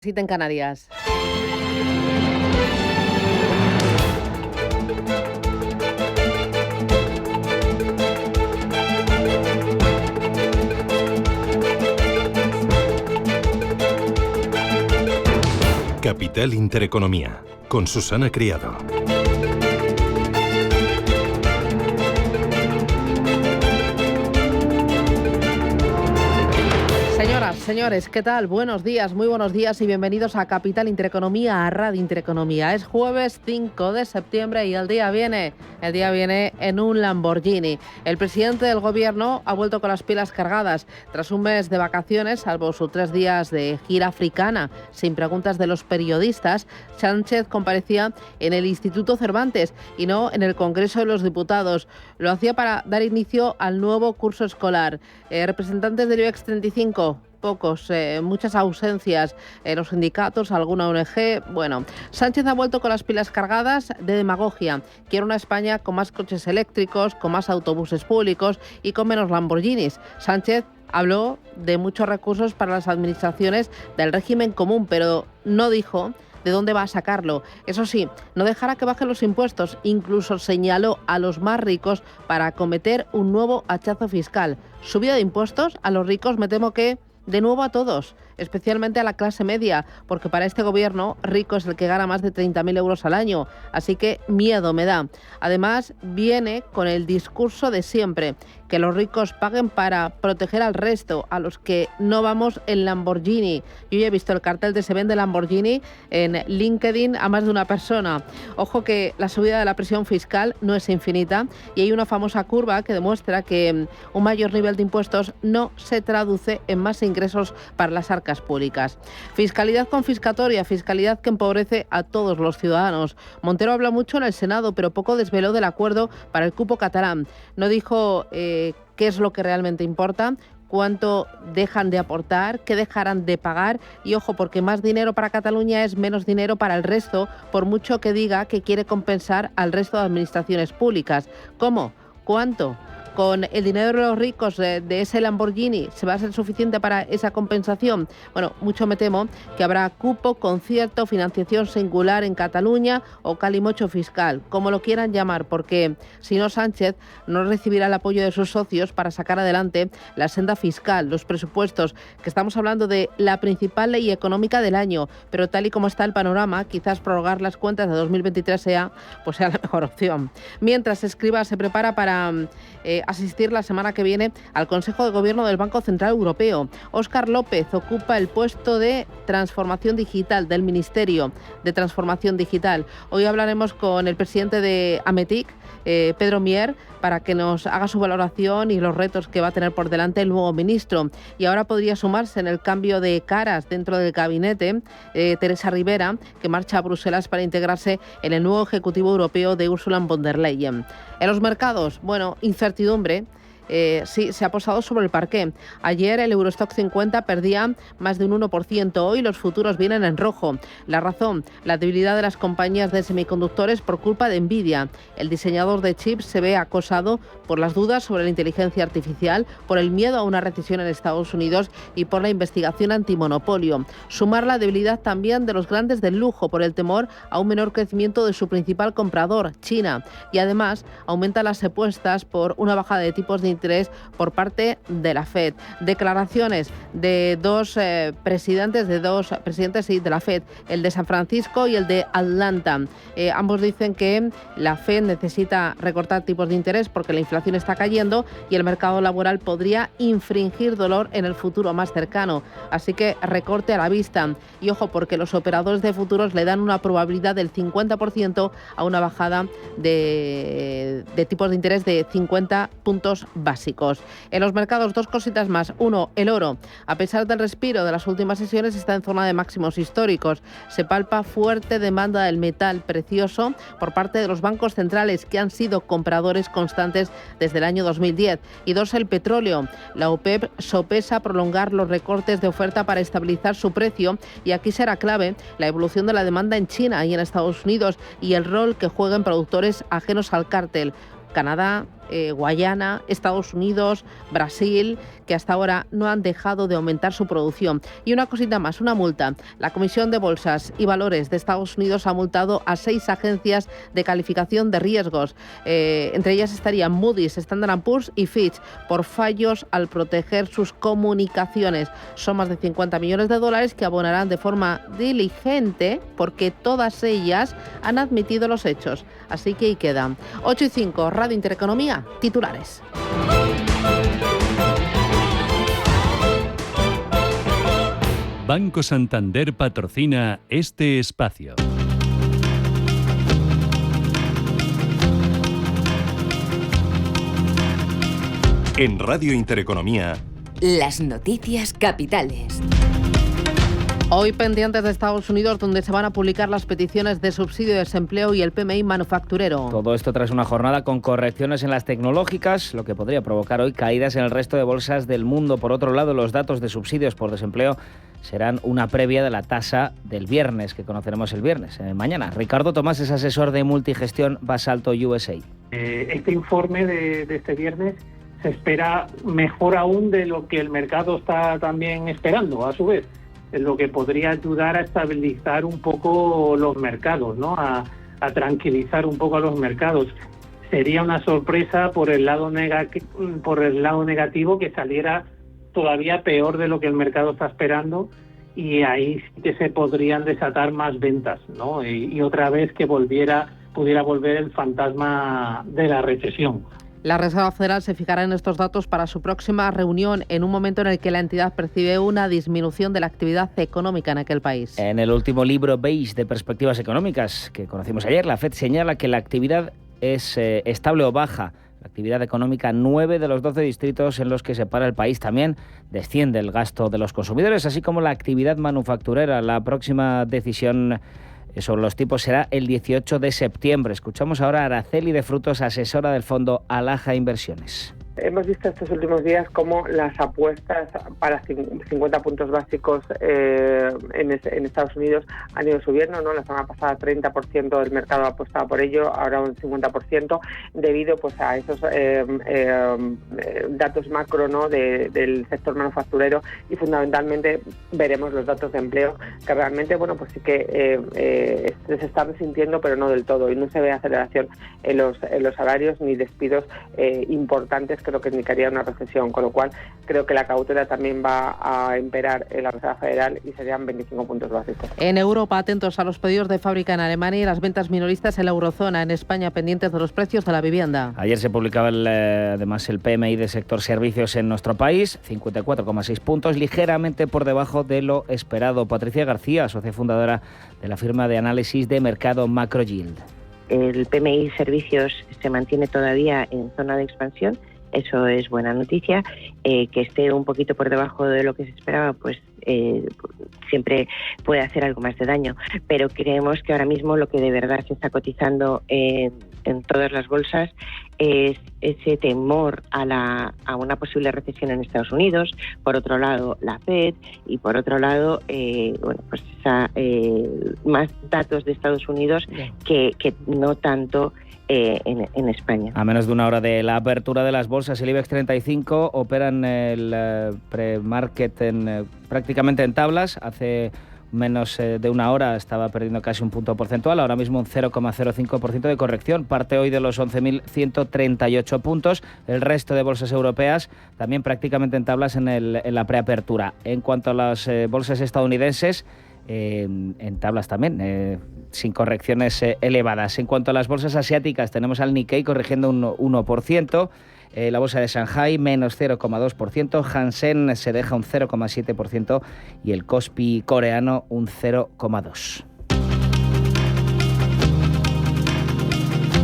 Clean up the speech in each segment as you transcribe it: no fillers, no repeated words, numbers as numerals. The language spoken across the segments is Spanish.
En Canarias. Capital Intereconomía, con Susana Criado. Señores, ¿qué tal? Buenos días, muy buenos días y bienvenidos a Capital Intereconomía, a Radio Intereconomía. Es jueves 5 de septiembre y el día viene en un Lamborghini. El presidente del gobierno ha vuelto con las pilas cargadas. Tras un mes de vacaciones, salvo sus 3 días de gira africana, sin preguntas de los periodistas, Sánchez comparecía en el Instituto Cervantes y no en el Congreso de los Diputados. Lo hacía para dar inicio al nuevo curso escolar. Representantes del IBEX 35, pocos, muchas ausencias, los sindicatos, alguna ONG. Bueno, Sánchez ha vuelto con las pilas cargadas de demagogia. Quiere una España con más coches eléctricos, con más autobuses públicos y con menos Lamborghinis. Sánchez habló de muchos recursos para las administraciones del régimen común, pero no dijo de dónde va a sacarlo. Eso sí, no dejará que bajen los impuestos. Incluso señaló a los más ricos para acometer un nuevo hachazo fiscal. Subida de impuestos a los ricos, me temo que de nuevo a todos, especialmente a la clase media, porque para este gobierno rico es el que gana más de 30.000 euros al año, así que miedo me da. Además, viene con el discurso de siempre, que los ricos paguen para proteger al resto, a los que no vamos en Lamborghini. Yo ya he visto el cartel de se vende Lamborghini en LinkedIn a más de una persona. Ojo que la subida de la presión fiscal no es infinita y hay una famosa curva que demuestra que un mayor nivel de impuestos no se traduce en más ingresos para las arcas públicas. Fiscalidad confiscatoria, fiscalidad que empobrece a todos los ciudadanos. Montero habla mucho en el Senado, pero poco desveló del acuerdo para el cupo catalán. No dijo qué es lo que realmente importa, cuánto dejan de aportar, qué dejarán de pagar y ojo, porque más dinero para Cataluña es menos dinero para el resto, por mucho que diga que quiere compensar al resto de administraciones públicas. ¿Cómo? ¿Cuánto? ¿Con el dinero de los ricos de ese Lamborghini se va a ser suficiente para esa compensación? Bueno, mucho me temo que habrá cupo, concierto, financiación singular en Cataluña o calimocho fiscal, como lo quieran llamar, porque si no, Sánchez no recibirá el apoyo de sus socios para sacar adelante la senda fiscal, los presupuestos, que estamos hablando de la principal ley económica del año, pero tal y como está el panorama, quizás prorrogar las cuentas de 2023 sea la mejor opción. Mientras Escrivá se prepara para asistir la semana que viene al Consejo de Gobierno del Banco Central Europeo. Óscar López ocupa el puesto de Transformación Digital del Ministerio de Transformación Digital. Hoy hablaremos con el presidente de Ametic, Pedro Mier, para que nos haga su valoración y los retos que va a tener por delante el nuevo ministro. Y ahora podría sumarse en el cambio de caras dentro del gabinete Teresa Rivera, que marcha a Bruselas para integrarse en el nuevo Ejecutivo Europeo de Ursula von der Leyen. En los mercados, incertidumbre. Sí, se ha posado sobre el parqué. Ayer el Eurostock 50 perdía más de un 1%. Hoy los futuros vienen en rojo. La razón, la debilidad de las compañías de semiconductores por culpa de Nvidia. El diseñador de chips se ve acosado por las dudas sobre la inteligencia artificial, por el miedo a una recesión en Estados Unidos y por la investigación antimonopolio. Sumar la debilidad también de los grandes del lujo por el temor a un menor crecimiento de su principal comprador, China. Y además aumenta las apuestas por una bajada de tipos de interés por parte de la FED. Declaraciones de dos presidentes de la FED, el de San Francisco y el de Atlanta. Ambos dicen que la FED necesita recortar tipos de interés porque la inflación está cayendo y el mercado laboral podría infringir dolor en el futuro más cercano. Así que recorte a la vista. Y ojo, porque los operadores de futuros le dan una probabilidad del 50% a una bajada de tipos de interés de 50 puntos básicos. En los mercados, dos cositas más. Uno, el oro. A pesar del respiro de las últimas sesiones, está en zona de máximos históricos. Se palpa fuerte demanda del metal precioso por parte de los bancos centrales, que han sido compradores constantes desde el año 2010. Y dos, el petróleo. La OPEP sopesa prolongar los recortes de oferta para estabilizar su precio, y aquí será clave la evolución de la demanda en China y en Estados Unidos y el rol que juegan productores ajenos al cártel. Canadá, Guayana, Estados Unidos, Brasil, que hasta ahora no han dejado de aumentar su producción. Y una cosita más, una multa. La Comisión de Bolsas y Valores de Estados Unidos ha multado a 6 agencias de calificación de riesgos. Entre ellas estarían Moody's, Standard & Poor's y Fitch, por fallos al proteger sus comunicaciones. Son más de 50 millones de dólares que abonarán de forma diligente porque todas ellas han admitido los hechos. Así que ahí quedan. 8:05, Radio Intereconomía, titulares. Banco Santander patrocina este espacio. En Radio Intereconomía, las noticias capitales. Hoy pendientes de Estados Unidos, donde se van a publicar las peticiones de subsidio de desempleo y el PMI manufacturero. Todo esto tras una jornada con correcciones en las tecnológicas, lo que podría provocar hoy caídas en el resto de bolsas del mundo. Por otro lado, los datos de subsidios por desempleo serán una previa de la tasa del viernes, que conoceremos el viernes, mañana. Ricardo Tomás es asesor de multigestión Basalto USA. Este informe de este viernes se espera mejor aún de lo que el mercado está también esperando, a su vez. Lo que podría ayudar a estabilizar un poco los mercados, ¿no? A tranquilizar un poco a los mercados. Sería una sorpresa por el lado negativo que saliera todavía peor de lo que el mercado está esperando, y ahí sí que se podrían desatar más ventas, ¿no? Y otra vez que pudiera volver el fantasma de la recesión. La Reserva Federal se fijará en estos datos para su próxima reunión, en un momento en el que la entidad percibe una disminución de la actividad económica en aquel país. En el último libro beige de perspectivas económicas que conocimos ayer, la FED señala que la actividad es estable o baja. La actividad económica, 9 de los 12 distritos en los que se para el país. También desciende el gasto de los consumidores, así como la actividad manufacturera. La próxima decisión sobre los tipos será el 18 de septiembre. Escuchamos ahora a Araceli de Frutos, asesora del fondo Alaja Inversiones. Hemos visto estos últimos días cómo las apuestas para 50 puntos básicos en Estados Unidos han ido subiendo, ¿no? La semana pasada 30% del mercado apostaba por ello, ahora un 50%, debido pues a esos datos macro, ¿no? del sector manufacturero, y fundamentalmente veremos los datos de empleo, que realmente pues sí que se está resintiendo, pero no del todo, y no se ve aceleración en los salarios ni despidos importantes que lo que indicaría una recesión, con lo cual creo que la cautela también va a imperar en la Reserva Federal y serían 25 puntos básicos. En Europa, atentos a los pedidos de fábrica en Alemania y las ventas minoristas en la eurozona. En España, pendientes de los precios de la vivienda. Ayer se publicaba además el PMI del sector servicios en nuestro país, 54,6 puntos, ligeramente por debajo de lo esperado. Patricia García, socia fundadora de la firma de análisis de mercado MacroYield. El PMI servicios se mantiene todavía en zona de expansión. Eso es buena noticia. Que esté un poquito por debajo de lo que se esperaba, pues siempre puede hacer algo más de daño. Pero creemos que ahora mismo lo que de verdad se está cotizando en todas las bolsas es ese temor a una posible recesión en Estados Unidos, por otro lado la FED, y por otro lado más datos de Estados Unidos que no tanto en España. A menos de una hora de la apertura de las bolsas, el IBEX 35 opera en el pre-market prácticamente en tablas. Hace menos de una hora estaba perdiendo casi un punto porcentual, ahora mismo un 0,05% de corrección. Parte hoy de los 11.138 puntos. El resto de bolsas europeas también prácticamente en tablas en la preapertura. En cuanto a las bolsas estadounidenses, en tablas también, sin correcciones elevadas. En cuanto a las bolsas asiáticas, tenemos al Nikkei corrigiendo un 1%, la bolsa de Shanghai menos 0,2%, Hansen se deja un 0,7% y el Kospi coreano un 0,2%.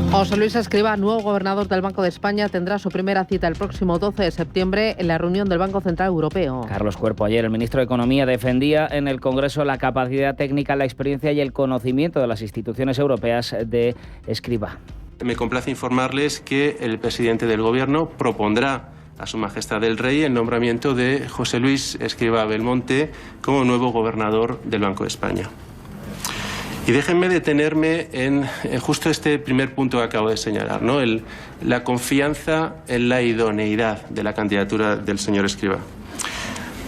José Luis Escrivá, nuevo gobernador del Banco de España, tendrá su primera cita el próximo 12 de septiembre en la reunión del Banco Central Europeo. Carlos Cuerpo, ayer el ministro de Economía defendía en el Congreso la capacidad técnica, la experiencia y el conocimiento de las instituciones europeas de Escrivá. Me complace informarles que el presidente del Gobierno propondrá a Su Majestad el Rey el nombramiento de José Luis Escrivá Belmonte como nuevo gobernador del Banco de España. Y déjenme detenerme en justo este primer punto que acabo de señalar, ¿no? La confianza en la idoneidad de la candidatura del señor Escrivá.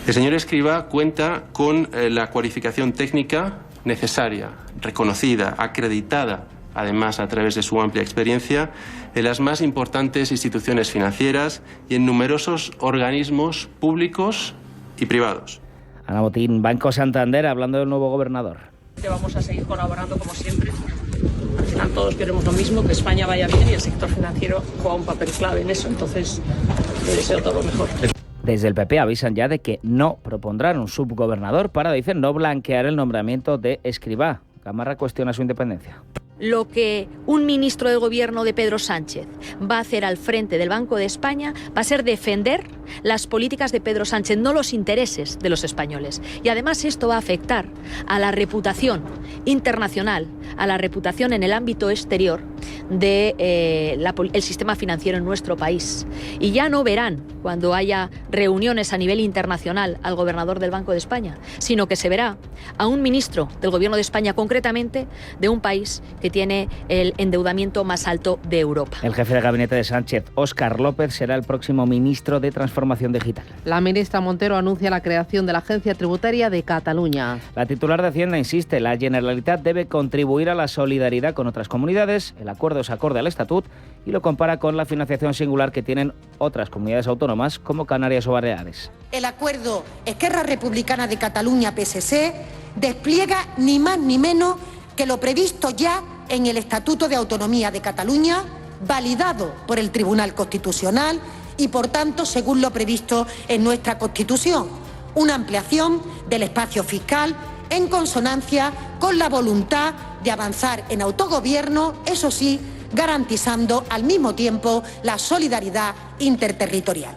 El señor Escrivá cuenta con la cualificación técnica necesaria, reconocida, acreditada, además a través de su amplia experiencia, en las más importantes instituciones financieras y en numerosos organismos públicos y privados. Ana Botín, Banco Santander, hablando del nuevo gobernador. Que vamos a seguir colaborando como siempre. Al final todos queremos lo mismo, que España vaya bien, y el sector financiero juega un papel clave en eso, entonces le deseo todo lo mejor. Desde el PP avisan ya de que no propondrán un subgobernador para, dicen, no blanquear el nombramiento de Escrivá. Gamarra cuestiona su independencia. Lo que un ministro del gobierno de Pedro Sánchez va a hacer al frente del Banco de España va a ser defender las políticas de Pedro Sánchez, no los intereses de los españoles. Y además esto va a afectar a la reputación internacional, a la reputación en el ámbito exterior del sistema financiero en nuestro país. Y ya no verán cuando haya reuniones a nivel internacional al gobernador del Banco de España, sino que se verá a un ministro del gobierno de España, concretamente de un país que tiene el endeudamiento más alto de Europa. El jefe de gabinete de Sánchez, Óscar López, será el próximo ministro de Transformación Digital. La ministra Montero anuncia la creación de la Agencia Tributaria de Cataluña. La titular de Hacienda insiste, la Generalitat debe contribuir a la solidaridad con otras comunidades. El acuerdo es acorde al Estatut y lo compara con la financiación singular que tienen otras comunidades autónomas como Canarias o Baleares. El acuerdo Esquerra Republicana de Cataluña-PSC despliega ni más ni menos que lo previsto ya en el Estatuto de Autonomía de Cataluña, validado por el Tribunal Constitucional y, por tanto, según lo previsto en nuestra Constitución, una ampliación del espacio fiscal en consonancia con la voluntad de avanzar en autogobierno, eso sí, garantizando al mismo tiempo la solidaridad interterritorial.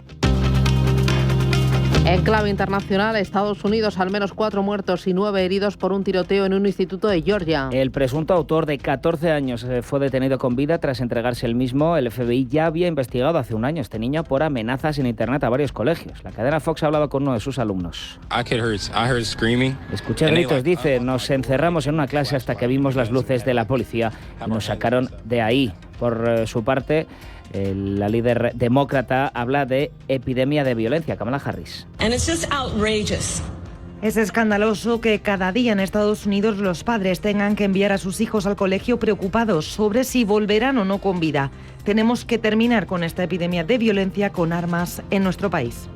En clave internacional, Estados Unidos, al menos 4 muertos y 9 heridos por un tiroteo en un instituto de Georgia. El presunto autor de 14 años fue detenido con vida tras entregarse el mismo. El FBI ya había investigado hace un año a este niño por amenazas en Internet a varios colegios. La cadena Fox ha hablado con uno de sus alumnos. Escuché gritos, dice, nos encerramos en una clase hasta que vimos las luces de la policía y nos sacaron de ahí. Por su parte, la líder demócrata habla de epidemia de violencia. Kamala Harris. Es escandaloso que cada día en Estados Unidos los padres tengan que enviar a sus hijos al colegio preocupados sobre si volverán o no con vida. Tenemos que terminar con esta epidemia de violencia con armas en nuestro país.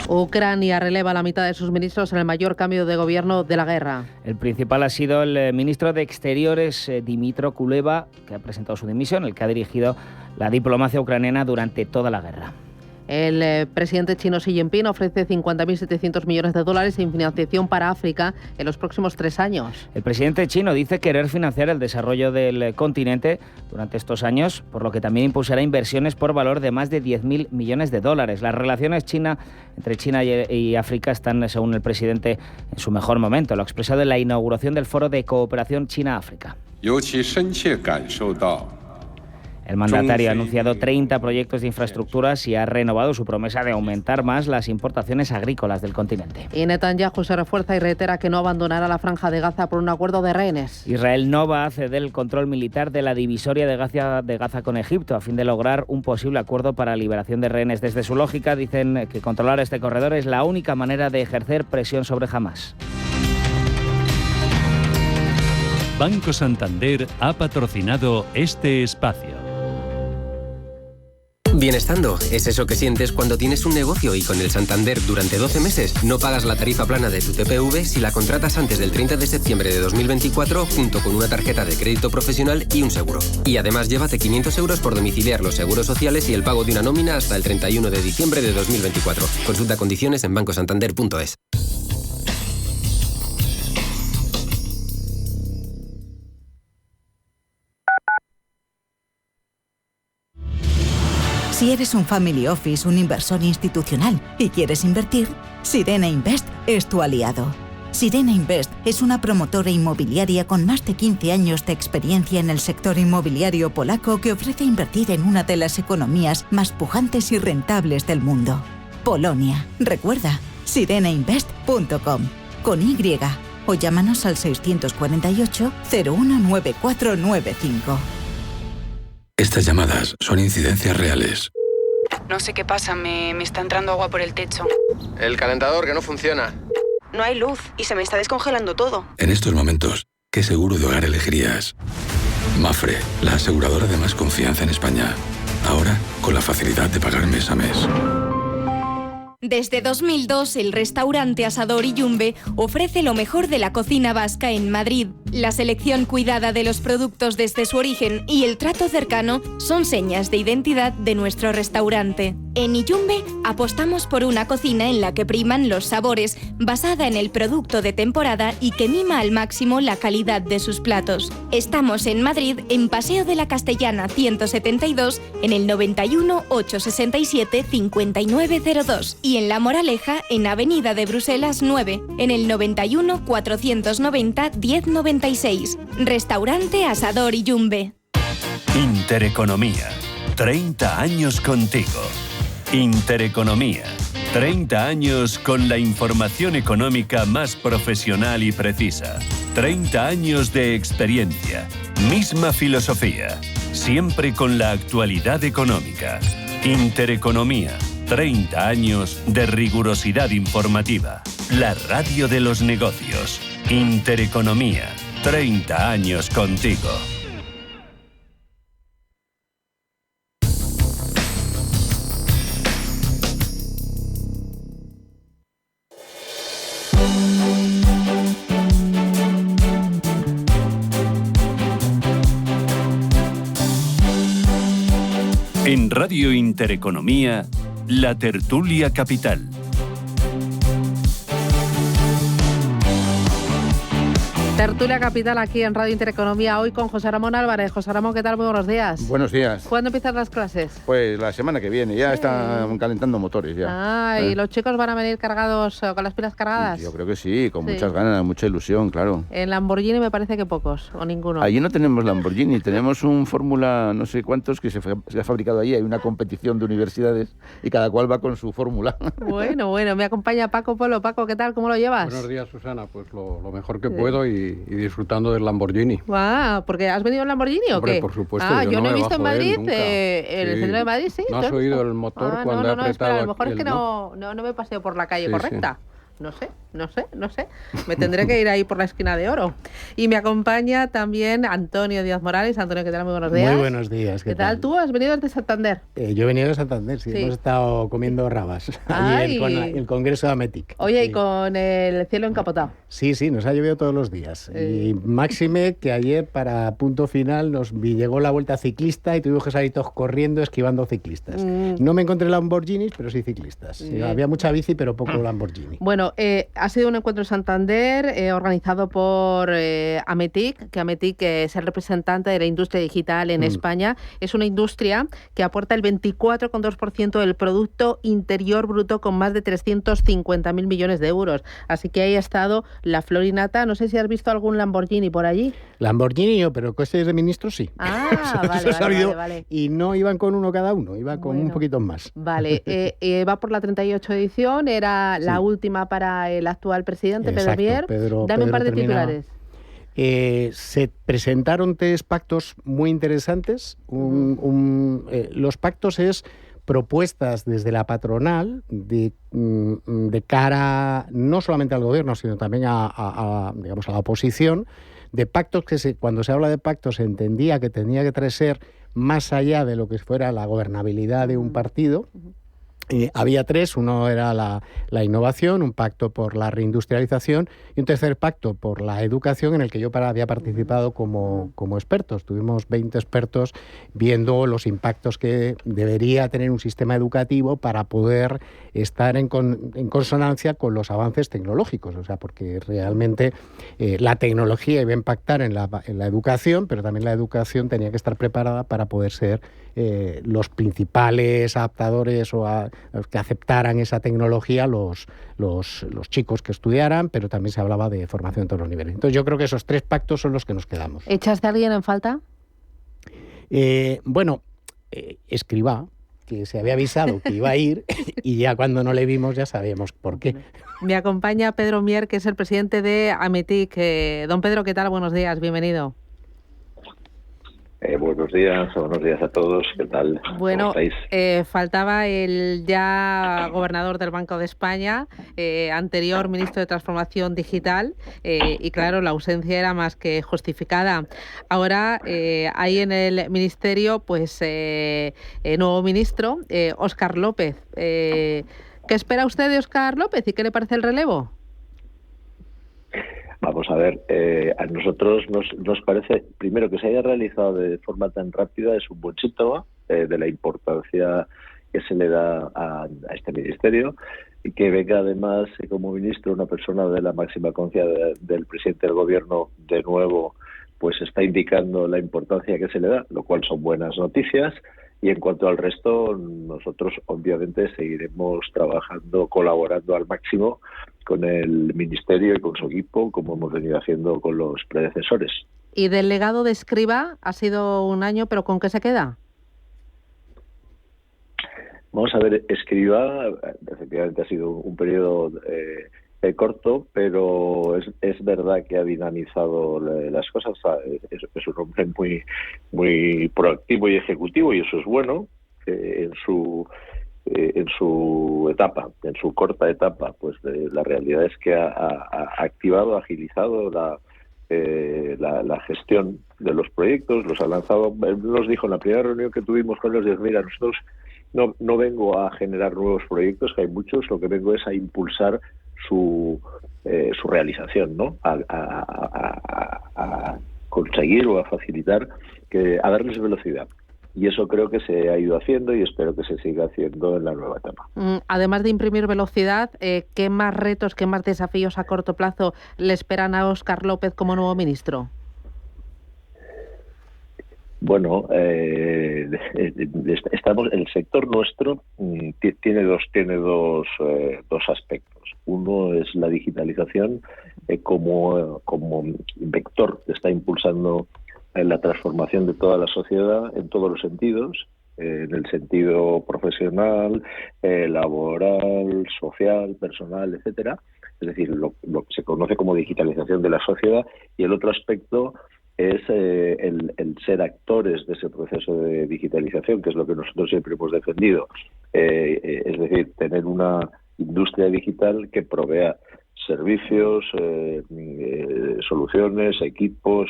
Ucrania releva la mitad de sus ministros en el mayor cambio de gobierno de la guerra. El principal ha sido el ministro de Exteriores, Dmytro Kuleba, que ha presentado su dimisión, el que ha dirigido la diplomacia ucraniana durante toda la guerra. El presidente chino Xi Jinping ofrece 50.700 millones de dólares en financiación para África en los próximos 3 años. El presidente chino dice querer financiar el desarrollo del continente durante estos años, por lo que también impulsará inversiones por valor de más de 10.000 millones de dólares. Las relaciones entre China y África están, según el presidente, en su mejor momento. Lo ha expresado en la inauguración del Foro de Cooperación China-África. El mandatario ha anunciado 30 proyectos de infraestructuras y ha renovado su promesa de aumentar más las importaciones agrícolas del continente. Y Netanyahu se refuerza y reitera que no abandonará la franja de Gaza por un acuerdo de rehenes. Israel no va a ceder el control militar de la divisoria de Gaza con Egipto a fin de lograr un posible acuerdo para la liberación de rehenes. Desde su lógica dicen que controlar este corredor es la única manera de ejercer presión sobre Hamás. Banco Santander ha patrocinado este espacio. Bienestando es eso que sientes cuando tienes un negocio y con el Santander durante 12 meses no pagas la tarifa plana de tu TPV si la contratas antes del 30 de septiembre de 2024 junto con una tarjeta de crédito profesional y un seguro. Y además llévate 500 euros por domiciliar los seguros sociales y el pago de una nómina hasta el 31 de diciembre de 2024. Consulta condiciones en bancosantander.es. Si eres un family office, un inversor institucional y quieres invertir, Sirena Invest es tu aliado. Sirena Invest es una promotora inmobiliaria con más de 15 años de experiencia en el sector inmobiliario polaco que ofrece invertir en una de las economías más pujantes y rentables del mundo. Polonia. Recuerda, sirenainvest.com, con Y, o llámanos al 648 019495. Estas llamadas son incidencias reales. No sé qué pasa, me está entrando agua por el techo. El calentador que no funciona. No hay luz y se me está descongelando todo. En estos momentos, ¿qué seguro de hogar elegirías? Mapfre, la aseguradora de más confianza en España. Ahora, con la facilidad de pagar mes a mes. Desde 2002, el restaurante Asador Iyumbe ofrece lo mejor de la cocina vasca en Madrid. La selección cuidada de los productos desde su origen y el trato cercano son señas de identidad de nuestro restaurante. En Iyumbe apostamos por una cocina en la que priman los sabores, basada en el producto de temporada y que mima al máximo la calidad de sus platos. Estamos en Madrid, en Paseo de la Castellana 172, en el 91 867 5902 y en La Moraleja, en Avenida de Bruselas 9, en el 91 490 1096. Restaurante Asador Iyumbe. Intereconomía. 30 años contigo. Intereconomía. 30 años con la información económica más profesional y precisa. 30 años de experiencia. Misma filosofía. Siempre con la actualidad económica. Intereconomía. 30 años de rigurosidad informativa. La radio de los negocios. Intereconomía. 30 años contigo. En Radio Intereconomía, La Tertulia Capital. Tertulia Capital aquí en Radio Intereconomía, hoy con José Ramón Álvarez. José Ramón, ¿qué tal? Muy buenos días. Buenos días. ¿Cuándo empiezan las clases? Pues la semana que viene, ya están calentando motores ya. ¿Y los chicos van a venir cargados, con las pilas cargadas? Yo creo que sí, con muchas ganas, mucha ilusión, claro. En Lamborghini me parece que pocos, o ninguno. Allí no tenemos Lamborghini, tenemos un Fórmula no sé cuántos que se ha fabricado allí, hay una competición de universidades y cada cual va con su fórmula. Bueno, me acompaña Paco Polo. Paco, ¿qué tal? ¿Cómo lo llevas? Buenos días, Susana, pues lo mejor que puedo y disfrutando del Lamborghini. ¿Porque has venido en Lamborghini o qué? Por supuesto. Yo no he visto en Madrid, en el centro de Madrid, sí. ¿No has oído el motor cuando he apretado? Espera, a lo mejor es que no me paseo por la calle correcta. Sí. No sé. Me tendré que ir ahí por la esquina de Oro. Y me acompaña también Antonio Díaz Morales. Antonio, ¿qué tal? Muy buenos días. Muy buenos días. ¿Qué tal? ¿Tú has venido desde Santander? Yo he venido de Santander, sí. Hemos estado comiendo rabas allí con el Congreso de Ametic. Oye, sí. Y con el cielo encapotado. Sí, nos ha llovido todos los días. Y máxime que ayer, para punto final, nos llegó la vuelta ciclista y tuvimos que salir todos corriendo, esquivando ciclistas. No me encontré Lamborghinis, pero sí ciclistas. Había mucha bici, pero poco Lamborghini. Bueno, ha sido un encuentro en Santander organizado por Ametic, que Ametic es el representante de la industria digital en España. Es una industria que aporta el 24,2% del Producto Interior Bruto, con más de 350.000 millones de euros. Así que ahí ha estado la florinata. No sé si has visto algún Lamborghini por allí. Lamborghini no, pero coches de ministros sí. Vale. Y no iban con uno cada uno, iban con un poquito más. Vale, va por la 38 edición, era la última para el actual presidente, Pedro Bier. Dame un par de titulares. Se presentaron 3 pactos muy interesantes. Los pactos es propuestas desde la patronal de cara no solamente al gobierno, sino también a la oposición, de pactos que cuando se habla de pactos se entendía que tenía que ser más allá de lo que fuera la gobernabilidad de un partido. Había 3, uno era la innovación, un pacto por la reindustrialización y un tercer pacto por la educación, en el que yo había participado como experto. Tuvimos 20 expertos viendo los impactos que debería tener un sistema educativo para poder estar en consonancia con los avances tecnológicos. O sea, porque realmente la tecnología iba a impactar en la educación, pero también la educación tenía que estar preparada para poder ser los principales adaptadores o que aceptaran esa tecnología los chicos que estudiaran, pero también se hablaba de formación en todos los niveles. Entonces yo creo que esos 3 pactos son los que nos quedamos. ¿Echaste a alguien en falta? Escrivá. que se había avisado que iba a ir y ya cuando no le vimos ya sabíamos por qué. Me acompaña Pedro Mier, que es el presidente de Ametic. Don Pedro, ¿qué tal? Buenos días, bienvenido. Buenos días a todos. ¿Qué tal? Bueno, faltaba el ya gobernador del Banco de España, anterior ministro de Transformación Digital, y claro, la ausencia era más que justificada. Ahora hay en el ministerio, pues, nuevo ministro, Óscar López. ¿Qué espera usted de Óscar López y qué le parece el relevo? Vamos a ver, a nosotros nos parece, primero, que se haya realizado de forma tan rápida es un buen síntoma de la importancia que se le da a este ministerio, y que venga además como ministro una persona de la máxima confianza del presidente del gobierno de nuevo, pues está indicando la importancia que se le da, lo cual son buenas noticias. Y en cuanto al resto, nosotros obviamente seguiremos trabajando, colaborando al máximo con el Ministerio y con su equipo, como hemos venido haciendo con los predecesores. ¿Y del legado de Escrivá ha sido un año, pero con qué se queda? Vamos a ver, Escrivá efectivamente ha sido un periodo corto, pero es verdad que ha dinamizado las cosas. Es un hombre muy proactivo y ejecutivo, y eso es bueno. En su etapa, en su corta etapa, pues la realidad es que ha activado, ha agilizado la gestión de los proyectos, los ha lanzado. Él nos dijo en la primera reunión que tuvimos con ellos, mira, nosotros no vengo a generar nuevos proyectos, que hay muchos, lo que vengo es a impulsar su realización, ¿no? A conseguir o a facilitar, a darles velocidad. Y eso creo que se ha ido haciendo y espero que se siga haciendo en la nueva etapa. Además de imprimir velocidad, ¿qué más retos, qué más desafíos a corto plazo le esperan a Óscar López como nuevo ministro? Bueno, el sector nuestro tiene dos aspectos. Uno es la digitalización como vector que está impulsando la transformación de toda la sociedad en todos los sentidos, en el sentido profesional, laboral, social, personal, etcétera. Es decir, lo que se conoce como digitalización de la sociedad. Y el otro aspecto es el ser actores de ese proceso de digitalización, que es lo que nosotros siempre hemos defendido. Es decir, tener una industria digital que provea servicios, soluciones, equipos,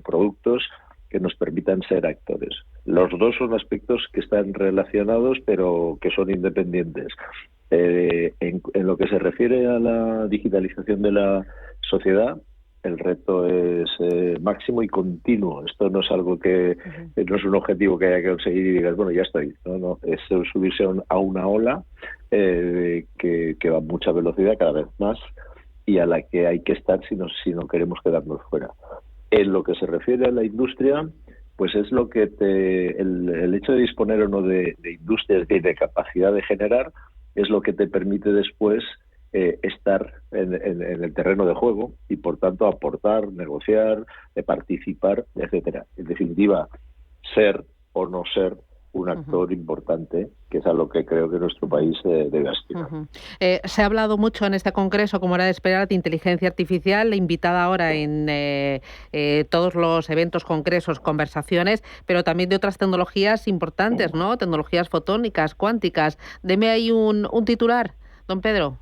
productos que nos permitan ser actores. Los dos son aspectos que están relacionados, pero que son independientes. En lo que se refiere a la digitalización de la sociedad, el reto es máximo y continuo. Esto no es algo que no es un objetivo que haya que conseguir y digas, bueno, ya estoy. No, es subirse a una ola que va a mucha velocidad, cada vez más, y a la que hay que estar si no queremos quedarnos fuera. En lo que se refiere a la industria, pues es lo que el hecho de disponer o no de industria, de capacidad de generar, es lo que te permite después estar en el terreno de juego y, por tanto, aportar, negociar, participar, etcétera. En definitiva, ser o no ser un actor importante, que es a lo que creo que nuestro país debe aspirar. Se ha hablado mucho en este congreso, como era de esperar, de inteligencia artificial, invitada ahora en todos los eventos, congresos, conversaciones, pero también de otras tecnologías importantes, ¿no? Tecnologías fotónicas, cuánticas. Deme ahí un titular, don Pedro.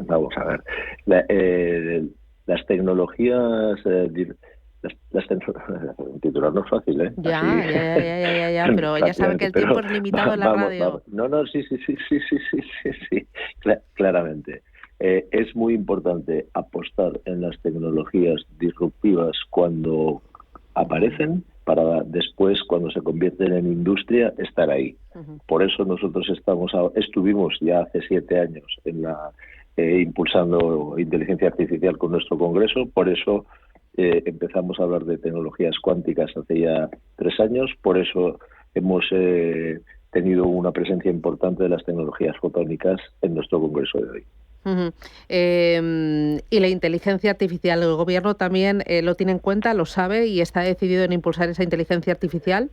Vamos a ver. Las tecnologías... un titular no es fácil, ¿eh? Ya, pero ya saben que el tiempo es limitado en la radio. Vamos. Sí, claramente. Es muy importante apostar en las tecnologías disruptivas cuando aparecen, para después, cuando se convierten en industria, estar ahí. Por eso nosotros estuvimos ya hace 7 años impulsando inteligencia artificial con nuestro congreso. Por eso empezamos a hablar de tecnologías cuánticas hace ya 3 años. Por eso hemos tenido una presencia importante de las tecnologías fotónicas en nuestro congreso de hoy. Y la inteligencia artificial, ¿el gobierno también lo tiene en cuenta, lo sabe y está decidido en impulsar esa inteligencia artificial?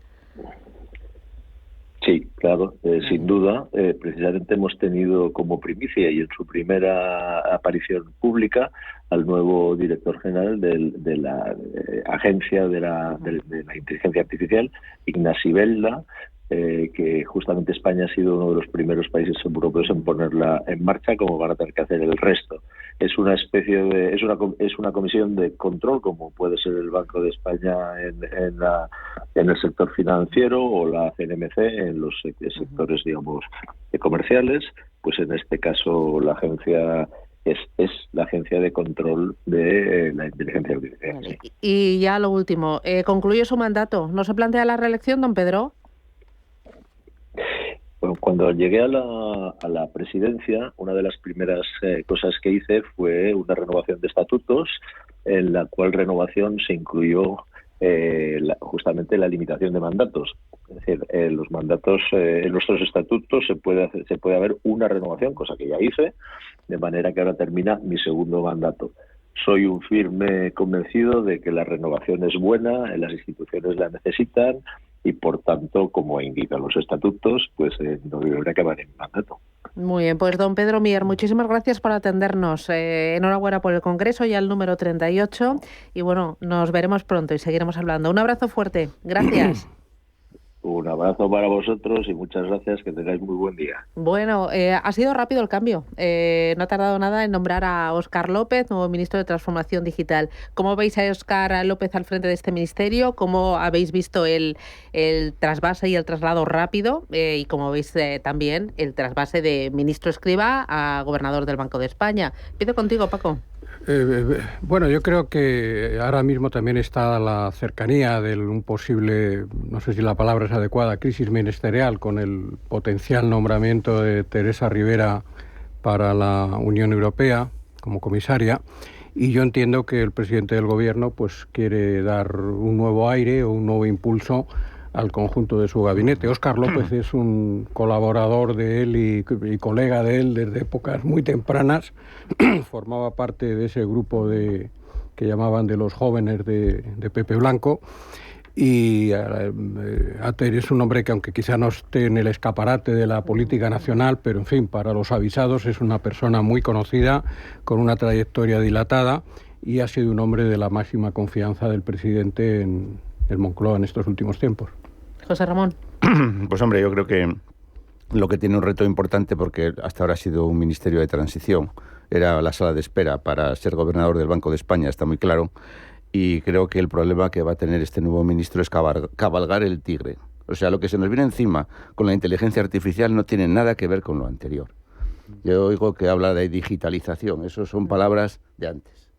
Sí, claro, sin duda. Precisamente hemos tenido como primicia y en su primera aparición pública al nuevo director general de la Agencia de la Inteligencia Artificial, Ignasi Belda, que justamente España ha sido uno de los primeros países europeos en ponerla en marcha, como van a tener que hacer el resto. Es una especie de es una comisión de control, como puede ser el Banco de España en el sector financiero o la CNMC en los sectores, digamos, comerciales. Pues en este caso la agencia es la agencia de control de la inteligencia artificial. Vale. Y ya lo último, concluye su mandato. ¿No se plantea la reelección, don Pedro? Bueno, cuando llegué a la presidencia, una de las primeras cosas que hice fue una renovación de estatutos, en la cual renovación se incluyó justamente la limitación de mandatos. Es decir, los mandatos en nuestros estatutos se puede haber una renovación, cosa que ya hice, de manera que ahora termina mi segundo mandato. Soy un firme convencido de que la renovación es buena, las instituciones la necesitan y, por tanto, como indican los estatutos, pues no debería acabar en mandato. Muy bien, pues don Pedro Mier, muchísimas gracias por atendernos. Enhorabuena por el Congreso, ya el número 38. Y bueno, nos veremos pronto y seguiremos hablando. Un abrazo fuerte. Gracias. Un abrazo para vosotros y muchas gracias, que tengáis muy buen día. Bueno, ha sido rápido el cambio. No ha tardado nada en nombrar a Óscar López, nuevo ministro de Transformación Digital. ¿Cómo veis a Óscar López al frente de este ministerio? ¿Cómo habéis visto el trasvase y el traslado rápido? Y cómo veis también el trasvase de ministro Escrivá a gobernador del Banco de España. Empiezo contigo, Paco. Bueno, yo creo que ahora mismo también está la cercanía de un posible, no sé si la palabra es adecuada, crisis ministerial, con el potencial nombramiento de Teresa Rivera para la Unión Europea como comisaria. Y yo entiendo que el presidente del Gobierno pues quiere dar un nuevo aire o un nuevo impulso al conjunto de su gabinete. Óscar López es un colaborador de él y colega de él desde épocas muy tempranas. Formaba parte de ese grupo que llamaban de los jóvenes de Pepe Blanco. Y Ater es un hombre que, aunque quizá no esté en el escaparate de la política nacional, pero en fin, para los avisados es una persona muy conocida, con una trayectoria dilatada, y ha sido un hombre de la máxima confianza del presidente en el Moncloa en estos últimos tiempos. José Ramón. Pues hombre, yo creo que lo que tiene un reto importante, porque hasta ahora ha sido un ministerio de transición, era la sala de espera para ser gobernador del Banco de España, está muy claro, y creo que el problema que va a tener este nuevo ministro es cabalgar el tigre. O sea, lo que se nos viene encima con la inteligencia artificial no tiene nada que ver con lo anterior. Yo oigo que habla de digitalización, eso son palabras de antes.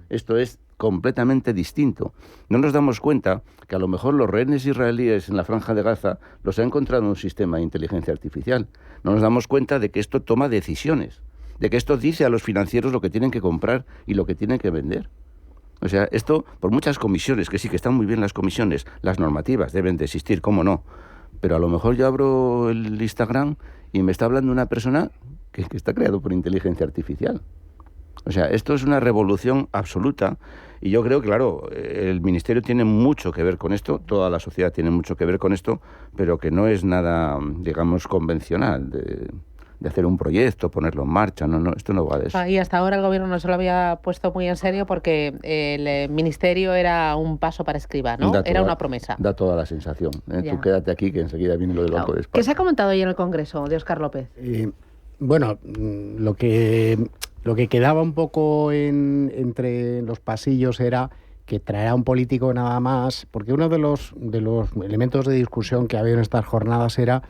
Esto es completamente distinto. No nos damos cuenta que a lo mejor los rehenes israelíes en la Franja de Gaza los ha encontrado un sistema de inteligencia artificial. No nos damos cuenta de que esto toma decisiones, de que esto dice a los financieros lo que tienen que comprar y lo que tienen que vender. O sea, esto, por muchas comisiones, que sí que están muy bien las comisiones, las normativas deben de existir, cómo no, pero a lo mejor yo abro el Instagram y me está hablando una persona que está creado por inteligencia artificial. O sea, esto es una revolución absoluta y yo creo que, claro, el Ministerio tiene mucho que ver con esto, toda la sociedad tiene mucho que ver con esto, pero que no es nada, digamos, convencional de hacer un proyecto, ponerlo en marcha, no, esto no va de eso. Y hasta ahora el Gobierno no se lo había puesto muy en serio porque el Ministerio era un paso para Escrivá, ¿no? Era una promesa. Da toda la sensación. Tú quédate aquí que enseguida viene lo del Banco de España. ¿Qué se ha comentado hoy en el Congreso de Óscar López? Bueno, lo que quedaba un poco entre los pasillos era que traerá un político nada más, porque uno de los elementos de discusión que había en estas jornadas era,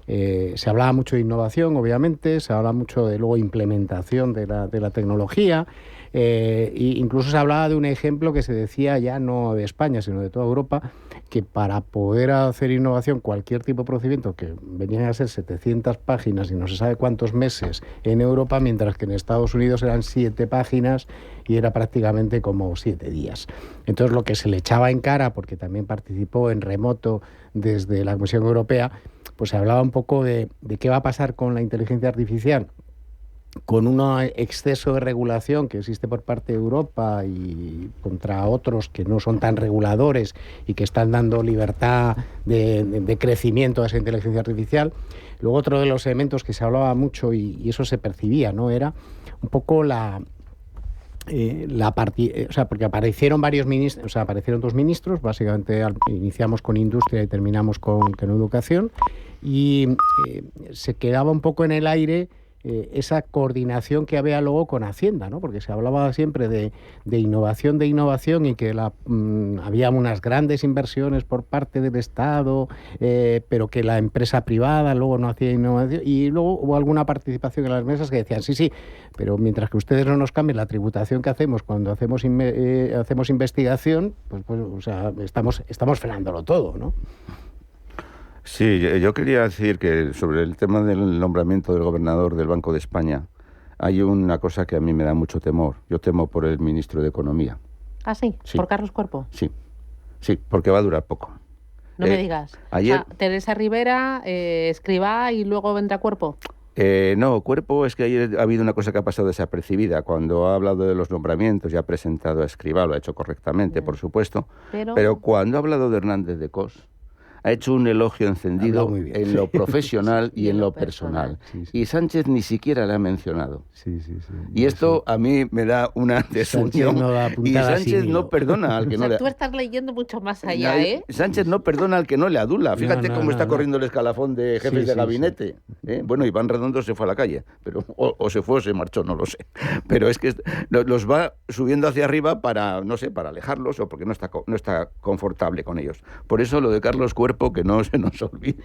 se hablaba mucho de innovación, obviamente, se habla mucho de luego implementación de la tecnología, e incluso se hablaba de un ejemplo que se decía ya no de España, sino de toda Europa, que para poder hacer innovación, cualquier tipo de procedimiento, que venían a ser 700 páginas y no se sabe cuántos meses en Europa, mientras que en Estados Unidos eran 7 páginas y era prácticamente como 7 días. Entonces lo que se le echaba en cara, porque también participó en remoto desde la Comisión Europea, pues se hablaba un poco de qué va a pasar con la inteligencia artificial con un exceso de regulación que existe por parte de Europa y contra otros que no son tan reguladores y que están dando libertad de crecimiento a esa inteligencia artificial. Luego otro de los elementos que se hablaba mucho y eso se percibía, ¿no? Era un poco porque aparecieron varios ministros, aparecieron 2 ministros, básicamente iniciamos con industria y terminamos con educación, y se quedaba un poco en el aire esa coordinación que había luego con Hacienda, ¿no? Porque se hablaba siempre de innovación y que había unas grandes inversiones por parte del Estado, pero que la empresa privada luego no hacía innovación, y luego hubo alguna participación en las mesas que decían, sí, pero mientras que ustedes no nos cambien la tributación que hacemos cuando hacemos investigación, pues o sea, estamos frenándolo todo, ¿no? Sí, yo quería decir que sobre el tema del nombramiento del gobernador del Banco de España hay una cosa que a mí me da mucho temor. Yo temo por el ministro de Economía. ¿Ah, sí? ¿Por Carlos Cuerpo? Sí, porque va a durar poco. No me digas. Ayer... Teresa Rivera, Escrivá y luego vendrá Cuerpo. No, Cuerpo es que ayer ha habido una cosa que ha pasado desapercibida. Cuando ha hablado de los nombramientos y ha presentado a Escrivá, lo ha hecho correctamente, por supuesto. Pero cuando ha hablado de Hernández de Cos, ha hecho un elogio encendido en lo profesional y en lo personal. Y Sánchez ni siquiera le ha mencionado. Y esto a mí me da una desunión. Y Sánchez no perdona al que no le... Tú estás leyendo mucho más allá, ¿eh? Sánchez no perdona al que no le adula. Fíjate cómo está corriendo el escalafón de jefes de gabinete. Bueno, Iván Redondo se fue a la calle, pero o se fue o se marchó, no lo sé. Pero es que los va subiendo hacia arriba para, no sé, para alejarlos o porque no está confortable con ellos. Por eso lo de Carlos Cuerpo, que no se nos olvide.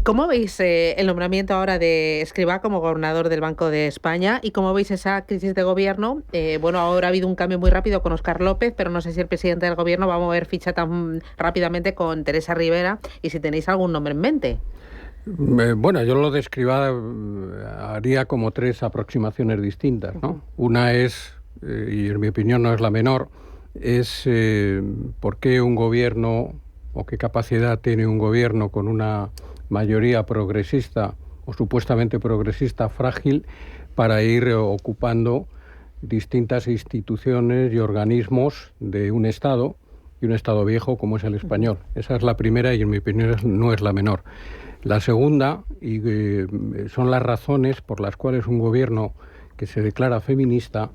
¿Cómo veis el nombramiento ahora de Escrivá como gobernador del Banco de España y cómo veis esa crisis de gobierno? Bueno, ahora ha habido un cambio muy rápido con Óscar López, pero no sé si el presidente del gobierno va a mover ficha tan rápidamente con Teresa Rivera y si tenéis algún nombre en mente. Bueno, yo lo de Escrivá haría como 3 aproximaciones distintas, ¿no? Una es, y en mi opinión no es la menor, es por qué un gobierno o qué capacidad tiene un gobierno con una mayoría progresista o supuestamente progresista frágil para ir ocupando distintas instituciones y organismos de un Estado, y un Estado viejo como es el español. Esa es la primera y en mi opinión no es la menor. La segunda, y son las razones por las cuales un gobierno que se declara feminista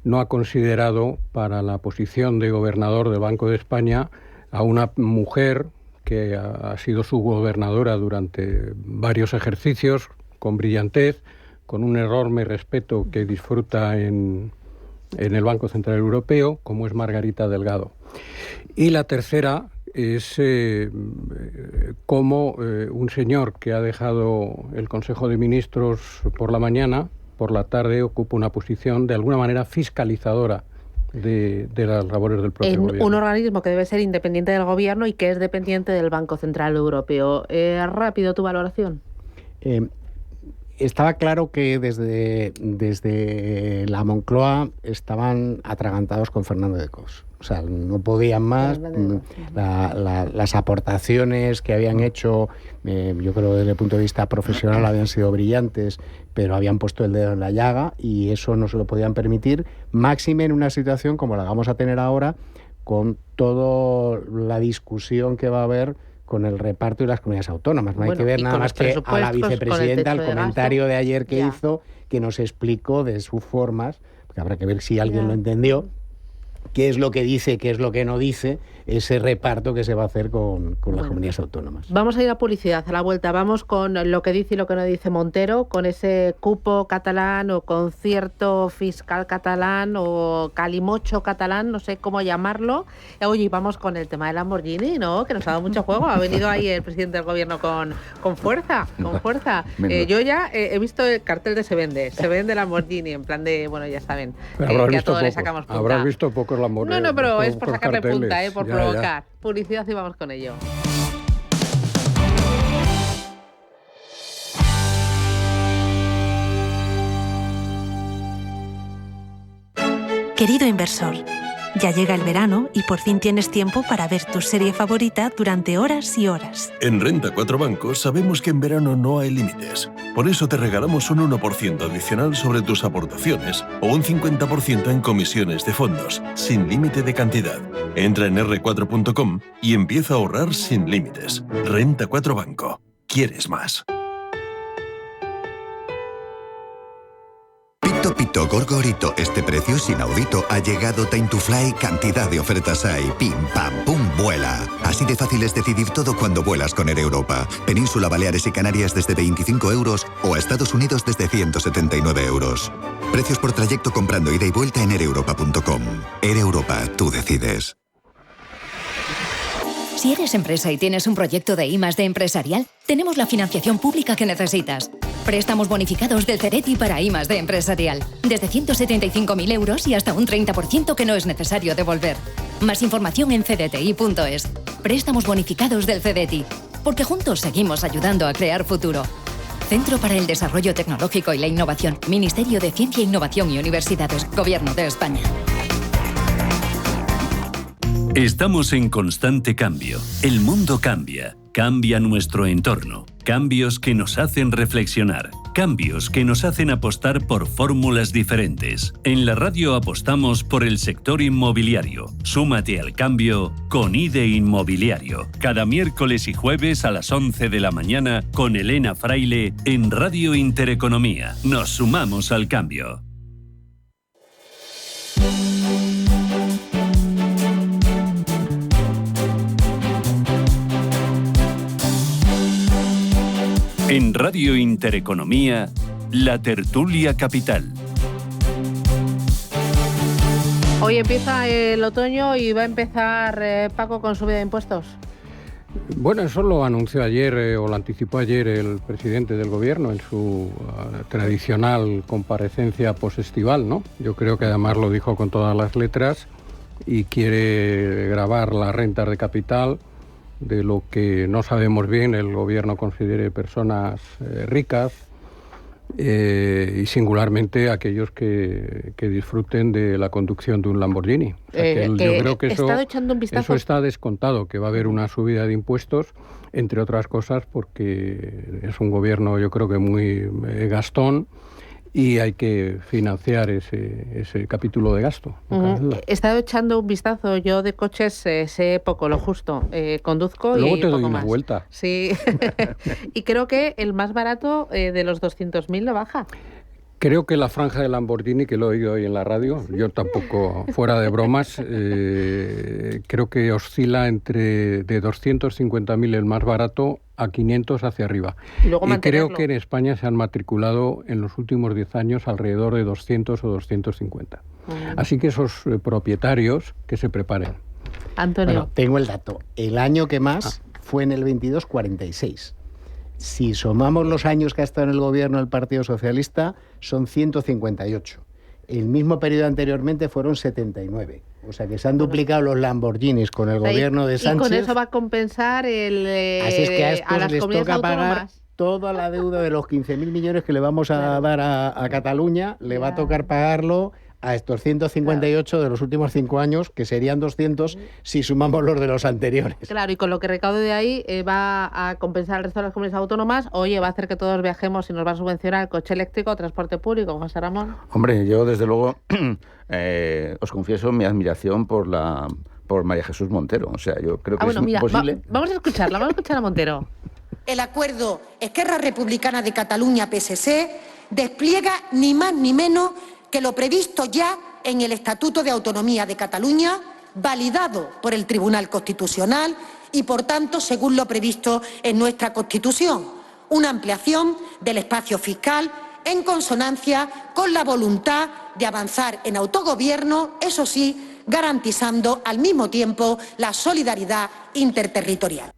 no ha considerado para la posición de gobernador del Banco de España a una mujer que ha sido su gobernadora durante varios ejercicios, con brillantez, con un enorme respeto que disfruta en el Banco Central Europeo, como es Margarita Delgado. Y la tercera es cómo un señor que ha dejado el Consejo de Ministros por la mañana, por la tarde ocupa una posición de alguna manera fiscalizadora de las labores del propio gobierno. Un organismo que debe ser independiente del gobierno y que es dependiente del Banco Central Europeo. Rápido, tu valoración. Estaba claro que desde la Moncloa estaban atragantados con Fernando de Cos. O sea, no podían más. Las aportaciones que habían hecho, yo creo desde el punto de vista profesional habían sido brillantes, pero habían puesto el dedo en la llaga y eso no se lo podían permitir, máxime en una situación como la vamos a tener ahora, con toda la discusión que va a haber con el reparto y las comunidades autónomas. No hay que ver nada más que a la vicepresidenta, el comentario de ayer que hizo, que nos explicó de sus formas, porque habrá que ver si alguien lo entendió, qué es lo que dice, qué es lo que no dice, ese reparto que se va a hacer con las comunidades autónomas. Vamos a ir a publicidad, a la vuelta. Vamos con lo que dice y lo que no dice Montero, con ese cupo catalán o concierto fiscal catalán o calimocho catalán, no sé cómo llamarlo. Oye, vamos con el tema del Lamborghini, ¿no? Que nos ha dado mucho juego. Ha venido ahí el presidente del gobierno con fuerza, con fuerza. Yo ya he visto el cartel de se vende Lamborghini, en plan de, bueno, ya saben, que a todos le sacamos punta. Habrás visto pocos Lamborghini. No, pero es por sacarle punta, por provocar. Publicidad y vamos con ello. Querido inversor, Ya llega el verano y por fin tienes tiempo para ver tu serie favorita durante horas y horas. En Renta 4 Banco sabemos que en verano no hay límites. Por eso te regalamos un 1% adicional sobre tus aportaciones o un 50% en comisiones de fondos, sin límite de cantidad. Entra en r4.com y empieza a ahorrar sin límites. Renta 4 Banco. ¿Quieres más? Pito Pito Gorgorito, este precio es inaudito. Ha llegado Time to Fly, cantidad de ofertas hay. Pim, pam, pum, vuela. Así de fácil es decidir todo cuando vuelas con Air Europa. Península, Baleares y Canarias desde 25 euros o a Estados Unidos desde 179 euros. Precios por trayecto comprando ida y vuelta en aereuropa.com. Air Europa, tú decides. Si eres empresa y tienes un proyecto de I+D empresarial, tenemos la financiación pública que necesitas. Préstamos bonificados del CEDETI para I+D empresarial. Desde 175.000 euros y hasta un 30% que no es necesario devolver. Más información en cdti.es. Préstamos bonificados del CEDETI. Porque juntos seguimos ayudando a crear futuro. Centro para el Desarrollo Tecnológico y la Innovación. Ministerio de Ciencia, Innovación y Universidades. Gobierno de España. Estamos en constante cambio. El mundo cambia. Cambia nuestro entorno. Cambios que nos hacen reflexionar. Cambios que nos hacen apostar por fórmulas diferentes. En la radio apostamos por el sector inmobiliario. Súmate al cambio con IDE Inmobiliario. Cada miércoles y jueves a las 11 de la mañana con Elena Fraile en Radio Intereconomía. Nos sumamos al cambio. En Radio Intereconomía, la tertulia capital. Hoy empieza el otoño y va a empezar, Paco, con subida de impuestos. Bueno, eso lo anunció ayer o lo anticipó ayer el presidente del gobierno en su tradicional comparecencia posestival, ¿no? Yo creo que además lo dijo con todas las letras y quiere gravar las rentas de capital de lo que no sabemos bien el gobierno considere personas ricas y singularmente aquellos que disfruten de la conducción de un Lamborghini. O sea, que yo creo que eso está descontado, que va a haber una subida de impuestos, entre otras cosas porque es un gobierno yo creo que muy gastón y hay que financiar ese capítulo de gasto. He estado echando un vistazo, yo de coches sé poco, lo justo, conduzco luego y te doy poco una más. vuelta. Sí, y creo que el más barato de los 200.000 lo baja. Creo que la franja de Lamborghini, que lo he oído hoy en la radio, yo tampoco, fuera de bromas, creo que oscila entre de 250.000 el más barato a 500 hacia arriba. Y creo que en España se han matriculado en los últimos 10 años alrededor de 200 o 250. Así que esos propietarios que se preparen. Antonio. Bueno, tengo el dato. El año que más fue en el 22, 46. Si sumamos los años que ha estado en el gobierno el Partido Socialista, son 158. El mismo periodo anteriormente fueron 79. O sea que se han duplicado los Lamborghinis con el gobierno de Sánchez. Y con eso va a compensar Así es que a estos les toca pagar toda la deuda de los 15.000 millones que le vamos a dar a Cataluña. Le va a tocar pagarlo a estos 158 de los últimos 5 años, que serían 200 si sumamos los de los anteriores. Claro, y con lo que recaude de ahí va a compensar al resto de las comunidades autónomas. Oye, va a hacer que todos viajemos y nos va a subvencionar el coche eléctrico, transporte público, José Ramón. Hombre, yo desde luego os confieso mi admiración por María Jesús Montero. O sea, yo creo que es posible. Vamos a escucharla, vamos a escuchar a Montero. El acuerdo Esquerra Republicana de Cataluña-PSC despliega ni más ni menos que lo previsto ya en el Estatuto de Autonomía de Cataluña, validado por el Tribunal Constitucional y, por tanto, según lo previsto en nuestra Constitución, una ampliación del espacio fiscal en consonancia con la voluntad de avanzar en autogobierno, eso sí, garantizando al mismo tiempo la solidaridad interterritorial.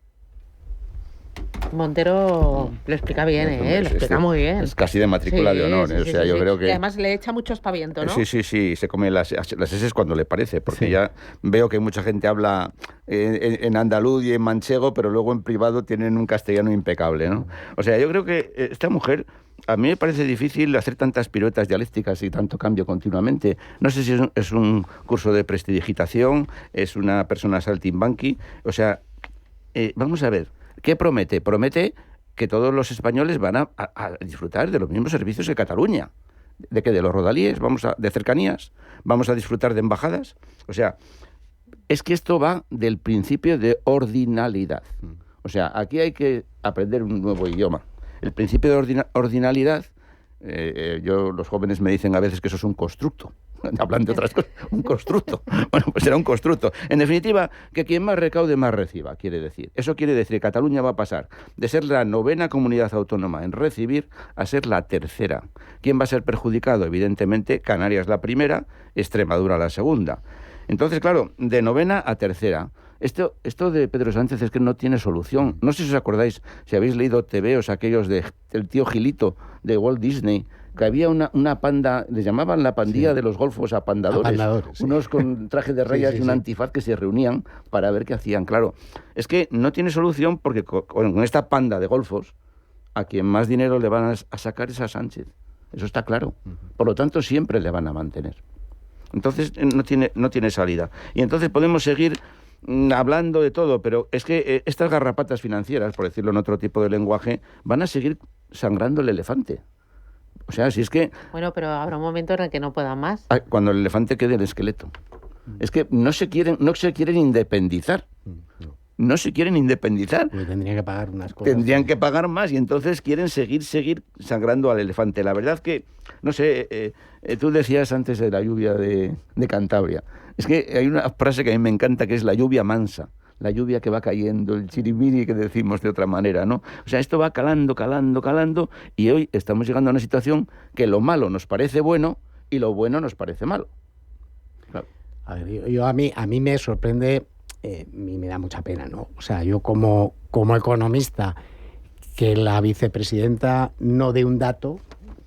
Montero lo explica bien, lo explica muy bien. Es casi de matrícula de honor. O sea, yo creo que... Y además le echa mucho espaviento, ¿no? Sí, se come las eses cuando le parece, porque ya veo que mucha gente habla en andaluz y en manchego, pero luego en privado tienen un castellano impecable, ¿no? O sea, yo creo que esta mujer... A mí me parece difícil hacer tantas piruetas dialécticas y tanto cambio continuamente. No sé si es un curso de prestidigitación, es una persona saltimbanqui. O sea, vamos a ver, ¿qué promete? Promete que todos los españoles van a disfrutar de los mismos servicios que Cataluña. ¿De qué? De los rodalíes, de cercanías, vamos a disfrutar de embajadas. O sea, es que esto va del principio de ordinalidad. O sea, aquí hay que aprender un nuevo idioma. El principio de ordinalidad, los jóvenes me dicen a veces que eso es un constructo. Hablan de otras cosas, un constructo. Bueno, pues será un constructo. En definitiva, que quien más recaude, más reciba, quiere decir. Eso quiere decir que Cataluña va a pasar de ser la 9ª comunidad autónoma en recibir a ser la 3ª. ¿Quién va a ser perjudicado? Evidentemente, Canarias la 1ª, Extremadura la 2ª. Entonces, claro, de 9ª a 3ª. Esto de Pedro Sánchez es que no tiene solución. No sé si os acordáis, si habéis leído TVOs aquellos del tío Gilito de Walt Disney, que había una panda, les llamaban la pandilla de los golfos apandadores, unos con traje de rayas y un antifaz que se reunían para ver qué hacían. Claro, es que no tiene solución porque con esta panda de golfos, a quien más dinero le van a sacar es a Sánchez. Eso está claro. Por lo tanto, siempre le van a mantener. Entonces, no tiene salida. Y entonces podemos seguir hablando de todo, pero es que estas garrapatas financieras, por decirlo en otro tipo de lenguaje, van a seguir sangrando el elefante. O sea, si es que... Bueno, pero habrá un momento en el que no puedan más. Cuando el elefante quede el esqueleto. Es que no se quieren independizar. No se quieren independizar. Porque tendrían que pagar unas cosas. Tendrían que pagar más y entonces quieren seguir sangrando al elefante. La verdad que, no sé, tú decías antes de la lluvia de Cantabria. Es que hay una frase que a mí me encanta que es la lluvia mansa. La lluvia que va cayendo, el chirimiri que decimos de otra manera, ¿no? O sea, esto va calando y hoy estamos llegando a una situación que lo malo nos parece bueno y lo bueno nos parece malo. Claro. A ver, a mí me sorprende... y me da mucha pena, ¿no? O sea, yo como economista, que la vicepresidenta no dé un dato,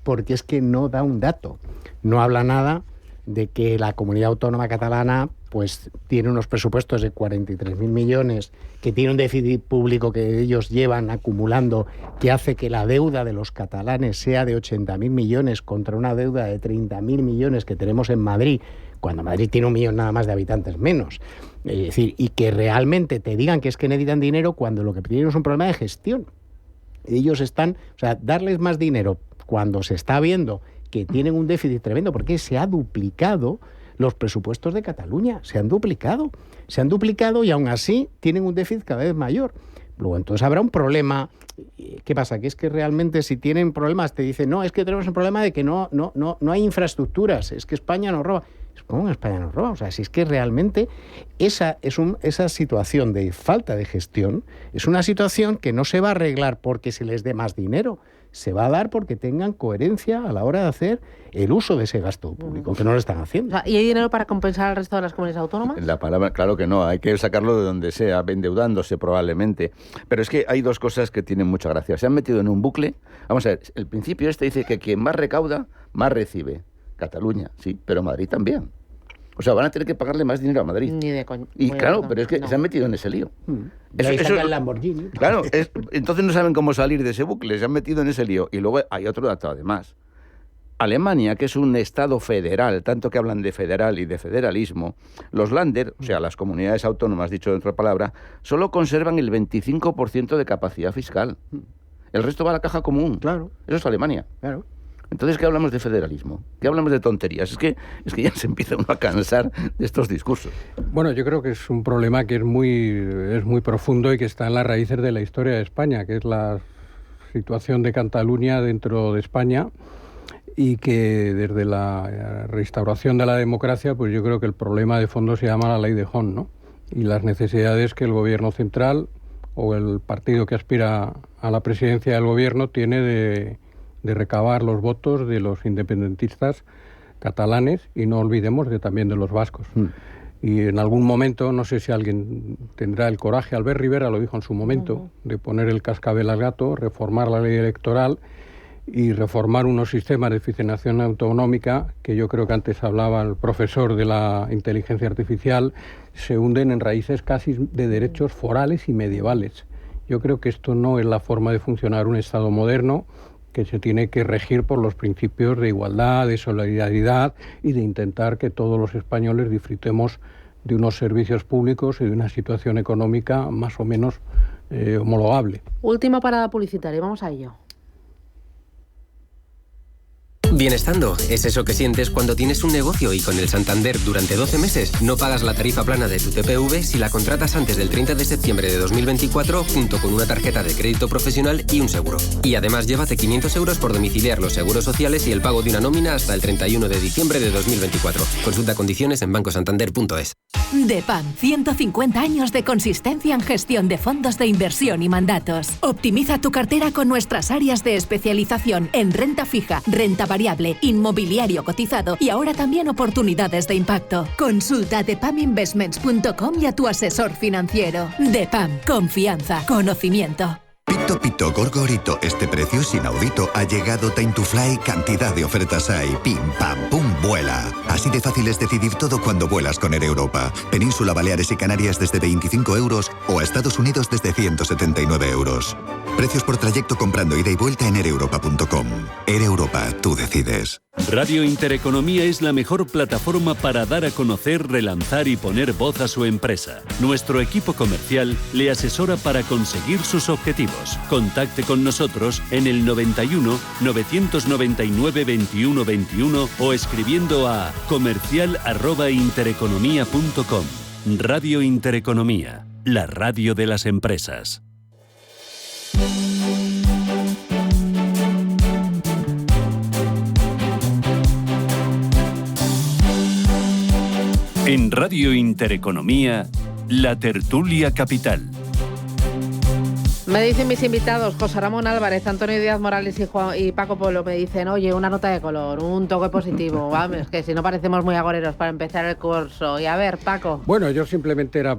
porque es que no da un dato. No habla nada de que la comunidad autónoma catalana pues tiene unos presupuestos de 43.000 millones, que tiene un déficit público que ellos llevan acumulando, que hace que la deuda de los catalanes sea de 80.000 millones contra una deuda de 30.000 millones que tenemos en Madrid, cuando Madrid tiene 1 millón nada más de habitantes menos. Es decir, y que realmente te digan que es que necesitan dinero cuando lo que tienen es un problema de gestión. Ellos darles más dinero cuando se está viendo que tienen un déficit tremendo, porque se ha duplicado los presupuestos de Cataluña, se han duplicado y aún así tienen un déficit cada vez mayor. Luego entonces habrá un problema. ¿Qué pasa? Que es que realmente si tienen problemas te dicen, no, es que tenemos un problema de que no hay infraestructuras, es que España nos roba. ¿Cómo España nos roba? O sea, si es que realmente esa situación de falta de gestión es una situación que no se va a arreglar porque se les dé más dinero, se va a dar porque tengan coherencia a la hora de hacer el uso de ese gasto público, que no lo están haciendo. O sea, ¿y hay dinero para compensar al resto de las comunidades autónomas? La palabra, claro que no, hay que sacarlo de donde sea, endeudándose probablemente. Pero es que hay dos cosas que tienen mucha gracia. Se han metido en un bucle. Vamos a ver, el principio dice que quien más recauda, más recibe. Cataluña, sí, pero Madrid también. O sea, van a tener que pagarle más dinero a Madrid. Ni de coña. Y claro, pero es que se han metido en ese lío. Ahí saca el Lamborghini. Claro, entonces no saben cómo salir de ese bucle, se han metido en ese lío. Y luego hay otro dato además. Alemania, que es un estado federal, tanto que hablan de federal y de federalismo, los Länder, o sea, las comunidades autónomas, dicho de otra palabra, solo conservan el 25% de capacidad fiscal. El resto va a la caja común. Claro. Eso es Alemania. Claro. Entonces, ¿qué hablamos de federalismo? ¿Qué hablamos de tonterías? Es que ya se empieza uno a cansar de estos discursos. Bueno, yo creo que es un problema que es muy profundo y que está en las raíces de la historia de España, que es la situación de Cataluña dentro de España, y que desde la restauración de la democracia, pues yo creo que el problema de fondo se llama la ley de Hont, ¿no? Y las necesidades que el gobierno central o el partido que aspira a la presidencia del gobierno tiene de recabar los votos de los independentistas catalanes y no olvidemos también de los vascos. Y en algún momento, no sé si alguien tendrá el coraje, Albert Rivera lo dijo en su momento, de poner el cascabel al gato, reformar la ley electoral y reformar unos sistemas de financiación autonómica que yo creo que antes hablaba el profesor de la inteligencia artificial, se hunden en raíces casi de derechos forales y medievales. Yo creo que esto no es la forma de funcionar un Estado moderno, que se tiene que regir por los principios de igualdad, de solidaridad y de intentar que todos los españoles disfrutemos de unos servicios públicos y de una situación económica más o menos homologable. Última parada publicitaria, vamos a ello. Bienestando es eso que sientes cuando tienes un negocio y con el Santander durante 12 meses no pagas la tarifa plana de tu TPV si la contratas antes del 30 de septiembre de 2024 junto con una tarjeta de crédito profesional y un seguro. Y además llévate 500 euros por domiciliar los seguros sociales y el pago de una nómina hasta el 31 de diciembre de 2024. Consulta condiciones en bancosantander.es. DEPAM, 150 años de consistencia en gestión de fondos de inversión y mandatos. Optimiza tu cartera con nuestras áreas de especialización en renta fija, renta variable, inmobiliario cotizado y ahora también oportunidades de impacto. Consulta depaminvestments.com y a tu asesor financiero. DEPAM, confianza, conocimiento. Pito Pito Gorgorito, este precio es inaudito. Ha llegado Time to Fly, cantidad de ofertas hay. Pim pam pum, vuela. Así de fácil es decidir todo cuando vuelas con Air Europa. Península, Baleares y Canarias desde 25 euros o a Estados Unidos desde 179 euros. Precios por trayecto comprando ida y vuelta en aereuropa.com. Air Europa, tú decides. Radio Intereconomía es la mejor plataforma para dar a conocer, relanzar y poner voz a su empresa. Nuestro equipo comercial le asesora para conseguir sus objetivos. Contacte con nosotros en el 91 999 21 21 o escribiendo a comercial@intereconomia.com. Radio Intereconomía, la radio de las empresas. En Radio Intereconomía, la tertulia capital. Me dicen mis invitados, José Ramón Álvarez, Antonio Díaz Morales y Paco Polo, me dicen, oye, una nota de color, un toque positivo, vamos, que si no parecemos muy agoreros para empezar el curso. Y a ver, Paco. Bueno, yo simplemente era,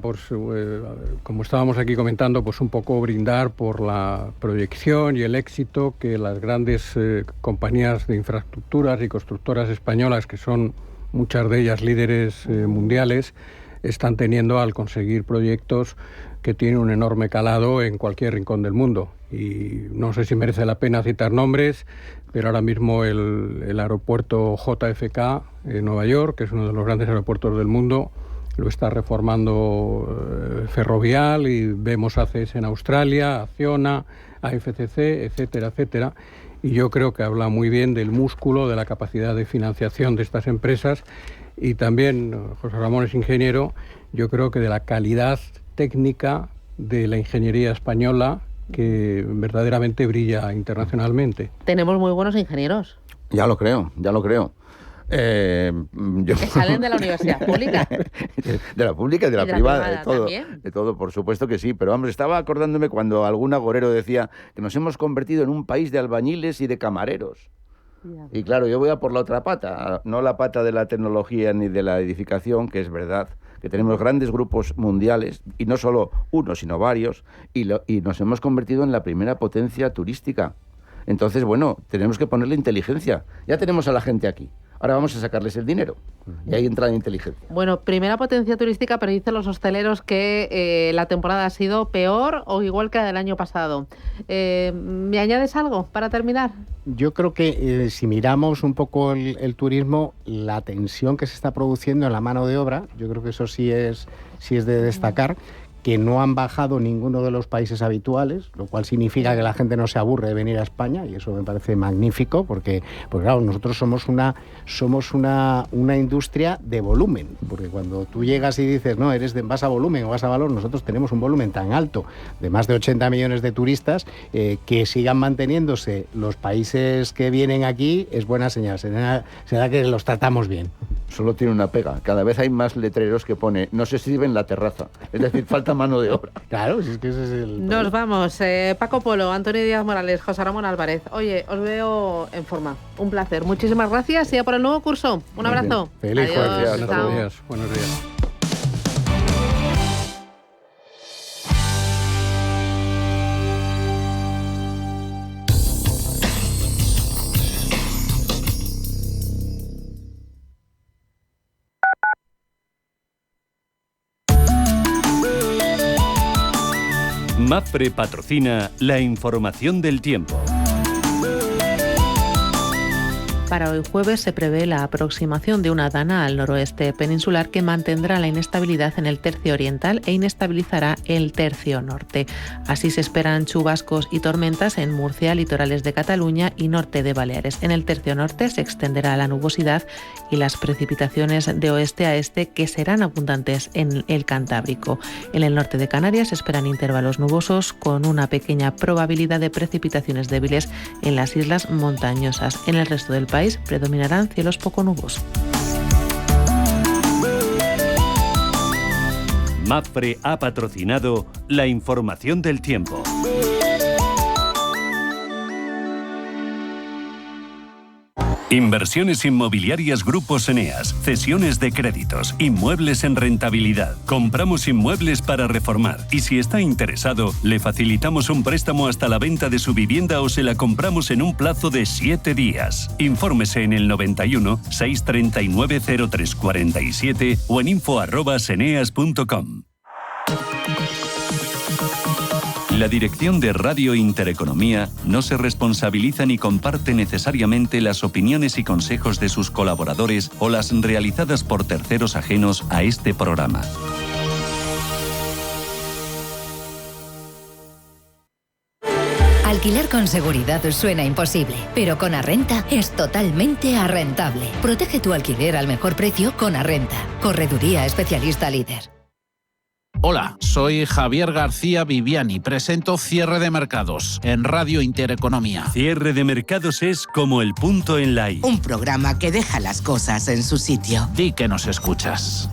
como estábamos aquí comentando, pues un poco brindar por la proyección y el éxito que las grandes compañías de infraestructuras y constructoras españolas, que son muchas de ellas líderes mundiales, están teniendo al conseguir proyectos que tienen un enorme calado en cualquier rincón del mundo. Y no sé si merece la pena citar nombres, pero ahora mismo el aeropuerto JFK en Nueva York, que es uno de los grandes aeropuertos del mundo, lo está reformando Ferrovial, y vemos ACS en Australia, Acciona, AFCC, etcétera, etcétera. Y yo creo que habla muy bien del músculo, de la capacidad de financiación de estas empresas, y también, José Ramón es ingeniero, yo creo que de la calidad técnica de la ingeniería española, que verdaderamente brilla internacionalmente. Tenemos muy buenos ingenieros. Ya lo creo. Que salen de la universidad pública. De la pública y de la privada, de todo, por supuesto que sí. Pero, hombre, estaba acordándome cuando algún agorero decía que nos hemos convertido en un país de albañiles y de camareros. Y claro, yo voy a por la otra pata, no la pata de la tecnología ni de la edificación, que es verdad que tenemos grandes grupos mundiales, y no solo uno, sino varios, y nos hemos convertido en la primera potencia turística. Entonces, bueno, tenemos que ponerle inteligencia. Ya tenemos a la gente aquí. Ahora vamos a sacarles el dinero. Y ahí entra la inteligencia. Bueno, primera potencia turística, pero dicen los hosteleros que la temporada ha sido peor o igual que la del año pasado. ¿Me añades algo para terminar? Yo creo que si miramos un poco el turismo, la tensión que se está produciendo en la mano de obra, yo creo que eso sí es de destacar, que no han bajado ninguno de los países habituales, lo cual significa que la gente no se aburre de venir a España, y eso me parece magnífico, porque claro, nosotros somos una industria de volumen, porque cuando tú llegas y dices, no, vas a volumen o vas a valor, nosotros tenemos un volumen tan alto, de más de 80 millones de turistas, que sigan manteniéndose los países que vienen aquí, es buena señal, será que los tratamos bien. Solo tiene una pega, cada vez hay más letreros que pone, no se sirve en la terraza, es decir, falta mano de obra. Claro, si es que ese es el... Nos vamos. Paco Polo, Antonio Díaz Morales, José Ramón Álvarez. Oye, os veo en forma. Un placer. Muchísimas gracias y a por el nuevo curso. Un abrazo. Feliz Adiós. Buenos días. Mapfre patrocina la información del tiempo. Para hoy jueves se prevé la aproximación de una dana al noroeste peninsular que mantendrá la inestabilidad en el tercio oriental e inestabilizará el tercio norte. Así se esperan chubascos y tormentas en Murcia, litorales de Cataluña y norte de Baleares. En el tercio norte se extenderá la nubosidad y las precipitaciones de oeste a este, que serán abundantes en el Cantábrico. En el norte de Canarias se esperan intervalos nubosos con una pequeña probabilidad de precipitaciones débiles en las islas montañosas. En el resto del país predominarán cielos poco nubosos. Mapfre ha patrocinado la información del tiempo. Inversiones inmobiliarias Grupos Eneas, cesiones de créditos, inmuebles en rentabilidad. Compramos inmuebles para reformar y si está interesado, le facilitamos un préstamo hasta la venta de su vivienda o se la compramos en un plazo de 7 días. Infórmese en el 91 639 0347 o en info@eneas.com. La dirección de Radio Intereconomía no se responsabiliza ni comparte necesariamente las opiniones y consejos de sus colaboradores o las realizadas por terceros ajenos a este programa. Alquilar con seguridad suena imposible, pero con Arrenta es totalmente arrentable. Protege tu alquiler al mejor precio con Arrenta. Correduría especialista líder. Hola, soy Javier García Viviani. Presento Cierre de Mercados en Radio Intereconomía. Cierre de Mercados es como el punto en la I. Un programa que deja las cosas en su sitio. Di que nos escuchas.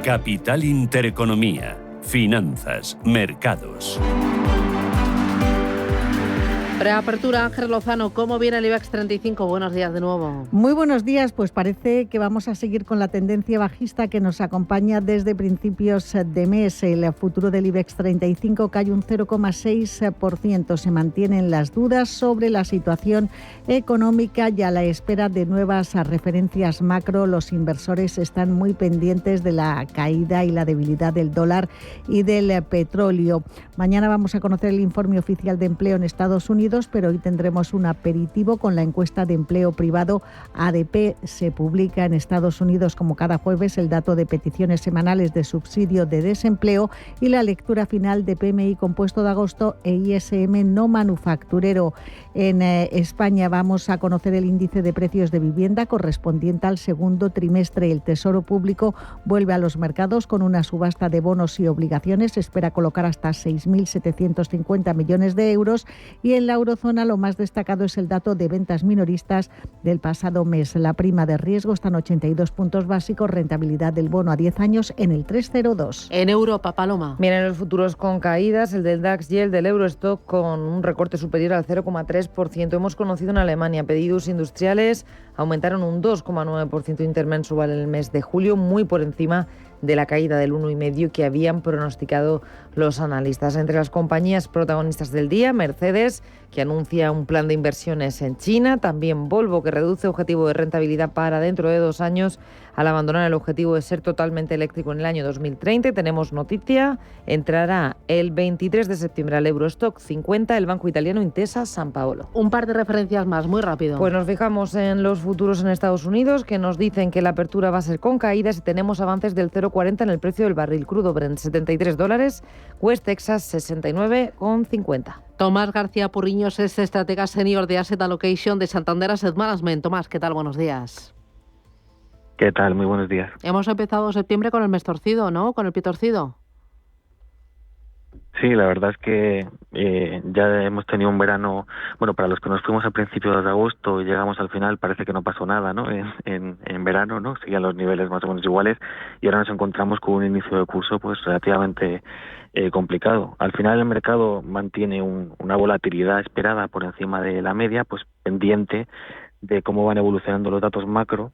Capital Intereconomía. Finanzas, mercados. Preapertura, Ángel Lozano, ¿cómo viene el IBEX 35? Buenos días de nuevo. Muy buenos días, pues parece que vamos a seguir con la tendencia bajista que nos acompaña desde principios de mes. El futuro del IBEX 35 cae un 0,6%. Se mantienen las dudas sobre la situación económica y a la espera de nuevas referencias macro. Los inversores están muy pendientes de la caída y la debilidad del dólar y del petróleo. Mañana vamos a conocer el informe oficial de empleo en Estados Unidos, pero hoy tendremos un aperitivo con la encuesta de empleo privado ADP. Se publica en Estados Unidos, como cada jueves, el dato de peticiones semanales de subsidio de desempleo y la lectura final de PMI compuesto de agosto e ISM no manufacturero. En España vamos a conocer el índice de precios de vivienda correspondiente al segundo trimestre. El Tesoro Público vuelve a los mercados con una subasta de bonos y obligaciones. Se espera colocar hasta 6.750 millones de euros y en la eurozona lo más destacado es el dato de ventas minoristas del pasado mes. La prima de riesgo está en 82 puntos básicos, rentabilidad del bono a 10 años en el 3,02. En Europa, Paloma. Vienen los futuros con caídas, el del DAX y el del Eurostock con un recorte superior al 0,3%. Hemos conocido en Alemania pedidos industriales aumentaron un 2,9% intermensual en el mes de julio, muy por encima de la caída del 1,5% que habían pronosticado los analistas. Entre las compañías protagonistas del día, Mercedes, que anuncia un plan de inversiones en China, también Volvo, que reduce objetivo de rentabilidad para dentro de 2 años al abandonar el objetivo de ser totalmente eléctrico en el año 2030. Tenemos noticia, entrará el 23 de septiembre al Eurostock 50 el banco italiano Intesa Sanpaolo. Un par de referencias más, muy rápido. Pues nos fijamos en los futuros en Estados Unidos, que nos dicen que la apertura va a ser con caídas y tenemos avances del 0,40 en el precio del barril crudo Brent, $73, West Texas 69,50. Tomás García Purriños es estratega senior de Asset Allocation de Santander Asset Management. Tomás, ¿qué tal? Buenos días. ¿Qué tal? Muy buenos días. Hemos empezado septiembre con el mes torcido, ¿no? Con el pie torcido. Sí, la verdad es que ya hemos tenido un verano, bueno, para los que nos fuimos a principios de agosto y llegamos al final, parece que no pasó nada, ¿no? En verano, ¿no? Seguían los niveles más o menos iguales y ahora nos encontramos con un inicio de curso pues relativamente complicado. Al final el mercado mantiene una volatilidad esperada por encima de la media, pues pendiente de cómo van evolucionando los datos macro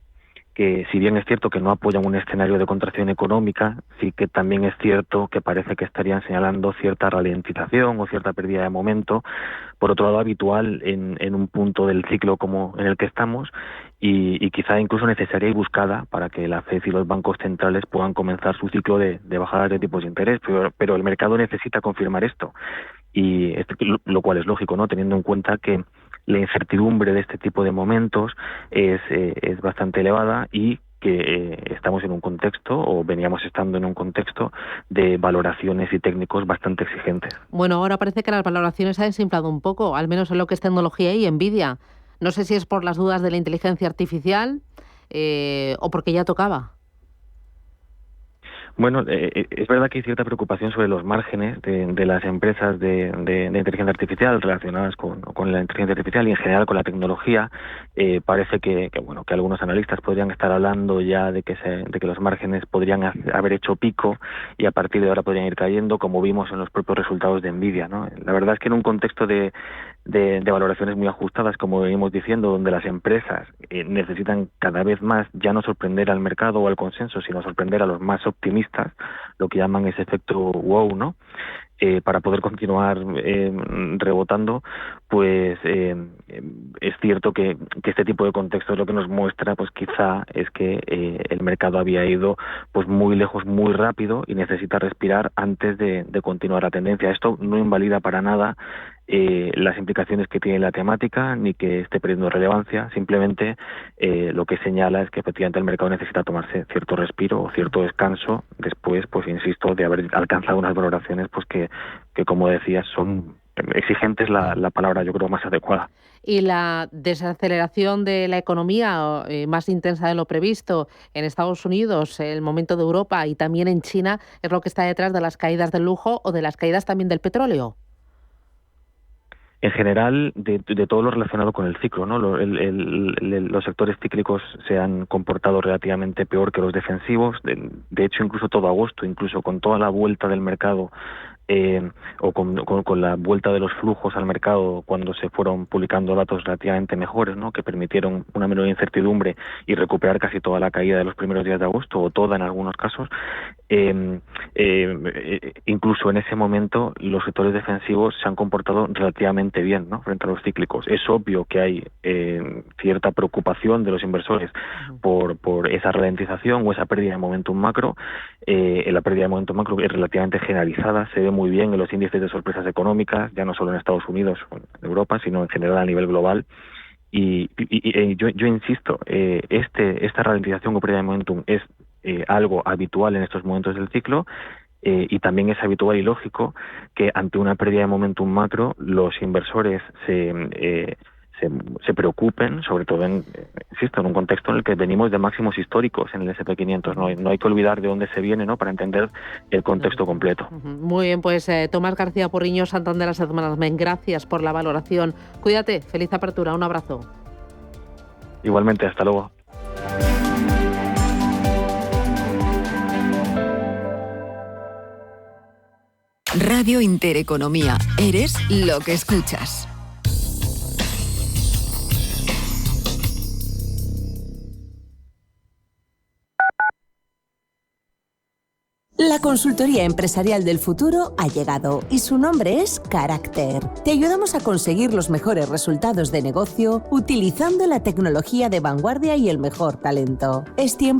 que si bien es cierto que no apoyan un escenario de contracción económica, sí que también es cierto que parece que estarían señalando cierta ralentización o cierta pérdida de momento, por otro lado habitual en un punto del ciclo como en el que estamos y quizá incluso necesaria y buscada para que la FED y los bancos centrales puedan comenzar su ciclo de bajadas de tipos de interés, pero el mercado necesita confirmar esto, y lo cual es lógico, ¿no?, teniendo en cuenta que la incertidumbre de este tipo de momentos es bastante elevada y que estamos en un contexto, o veníamos estando en un contexto, de valoraciones y técnicos bastante exigentes. Bueno, ahora parece que las valoraciones se han desinflado un poco, al menos en lo que es tecnología y Nvidia. No sé si es por las dudas de la inteligencia artificial o porque ya tocaba. Bueno, es verdad que hay cierta preocupación sobre los márgenes de las empresas de inteligencia artificial relacionadas con la inteligencia artificial y en general con la tecnología. Parece que algunos analistas podrían estar hablando ya de que los márgenes podrían haber hecho pico y a partir de ahora podrían ir cayendo, como vimos en los propios resultados de Nvidia, ¿no? La verdad es que en un contexto de valoraciones muy ajustadas, como venimos diciendo, donde las empresas necesitan cada vez más ya no sorprender al mercado o al consenso, sino sorprender a los más optimistas, lo que llaman ese efecto wow, ¿no? Para poder continuar rebotando, pues es cierto que este tipo de contexto es lo que nos muestra, pues quizá es que el mercado había ido pues muy lejos, muy rápido y necesita respirar antes de continuar la tendencia. Esto no invalida para nada las implicaciones que tiene la temática ni que esté perdiendo relevancia, simplemente lo que señala es que efectivamente el mercado necesita tomarse cierto respiro o cierto descanso después, pues insisto, de haber alcanzado unas valoraciones pues que como decías son exigentes, la palabra yo creo más adecuada. Y la desaceleración de la economía más intensa de lo previsto en Estados Unidos, el momento de Europa y también en China es lo que está detrás de las caídas del lujo o de las caídas también del petróleo. En general, de todo lo relacionado con el ciclo, ¿no? Los sectores cíclicos se han comportado relativamente peor que los defensivos. De hecho, incluso todo agosto, incluso con toda la vuelta del mercado o con la vuelta de los flujos al mercado cuando se fueron publicando datos relativamente mejores, ¿no?, que permitieron una menor incertidumbre y recuperar casi toda la caída de los primeros días de agosto, o toda en algunos casos, incluso en ese momento los sectores defensivos se han comportado relativamente bien, ¿no?, frente a los cíclicos. Es obvio que hay cierta preocupación de los inversores por esa ralentización o esa pérdida de momentum macro. La pérdida de momentum macro es relativamente generalizada, se ve muy bien en los índices de sorpresas económicas, ya no solo en Estados Unidos o en Europa, sino en general a nivel global. Y yo insisto, esta ralentización o pérdida de momentum es algo habitual en estos momentos del ciclo, y también es habitual y lógico que ante una pérdida de momentum macro los inversores se preocupen, sobre todo en un contexto en el que venimos de máximos históricos en el S&P 500. No hay que olvidar de dónde se viene, ¿no?, para entender el contexto completo. Muy bien, pues Tomás García Porriño, Santander Asset Management, gracias por la valoración. Cuídate, feliz apertura, un abrazo. Igualmente, hasta luego. Radio Intereconomía. Eres lo que escuchas. La consultoría empresarial del futuro ha llegado y su nombre es Carácter. Te ayudamos a conseguir los mejores resultados de negocio utilizando la tecnología de vanguardia y el mejor talento. Es tiempo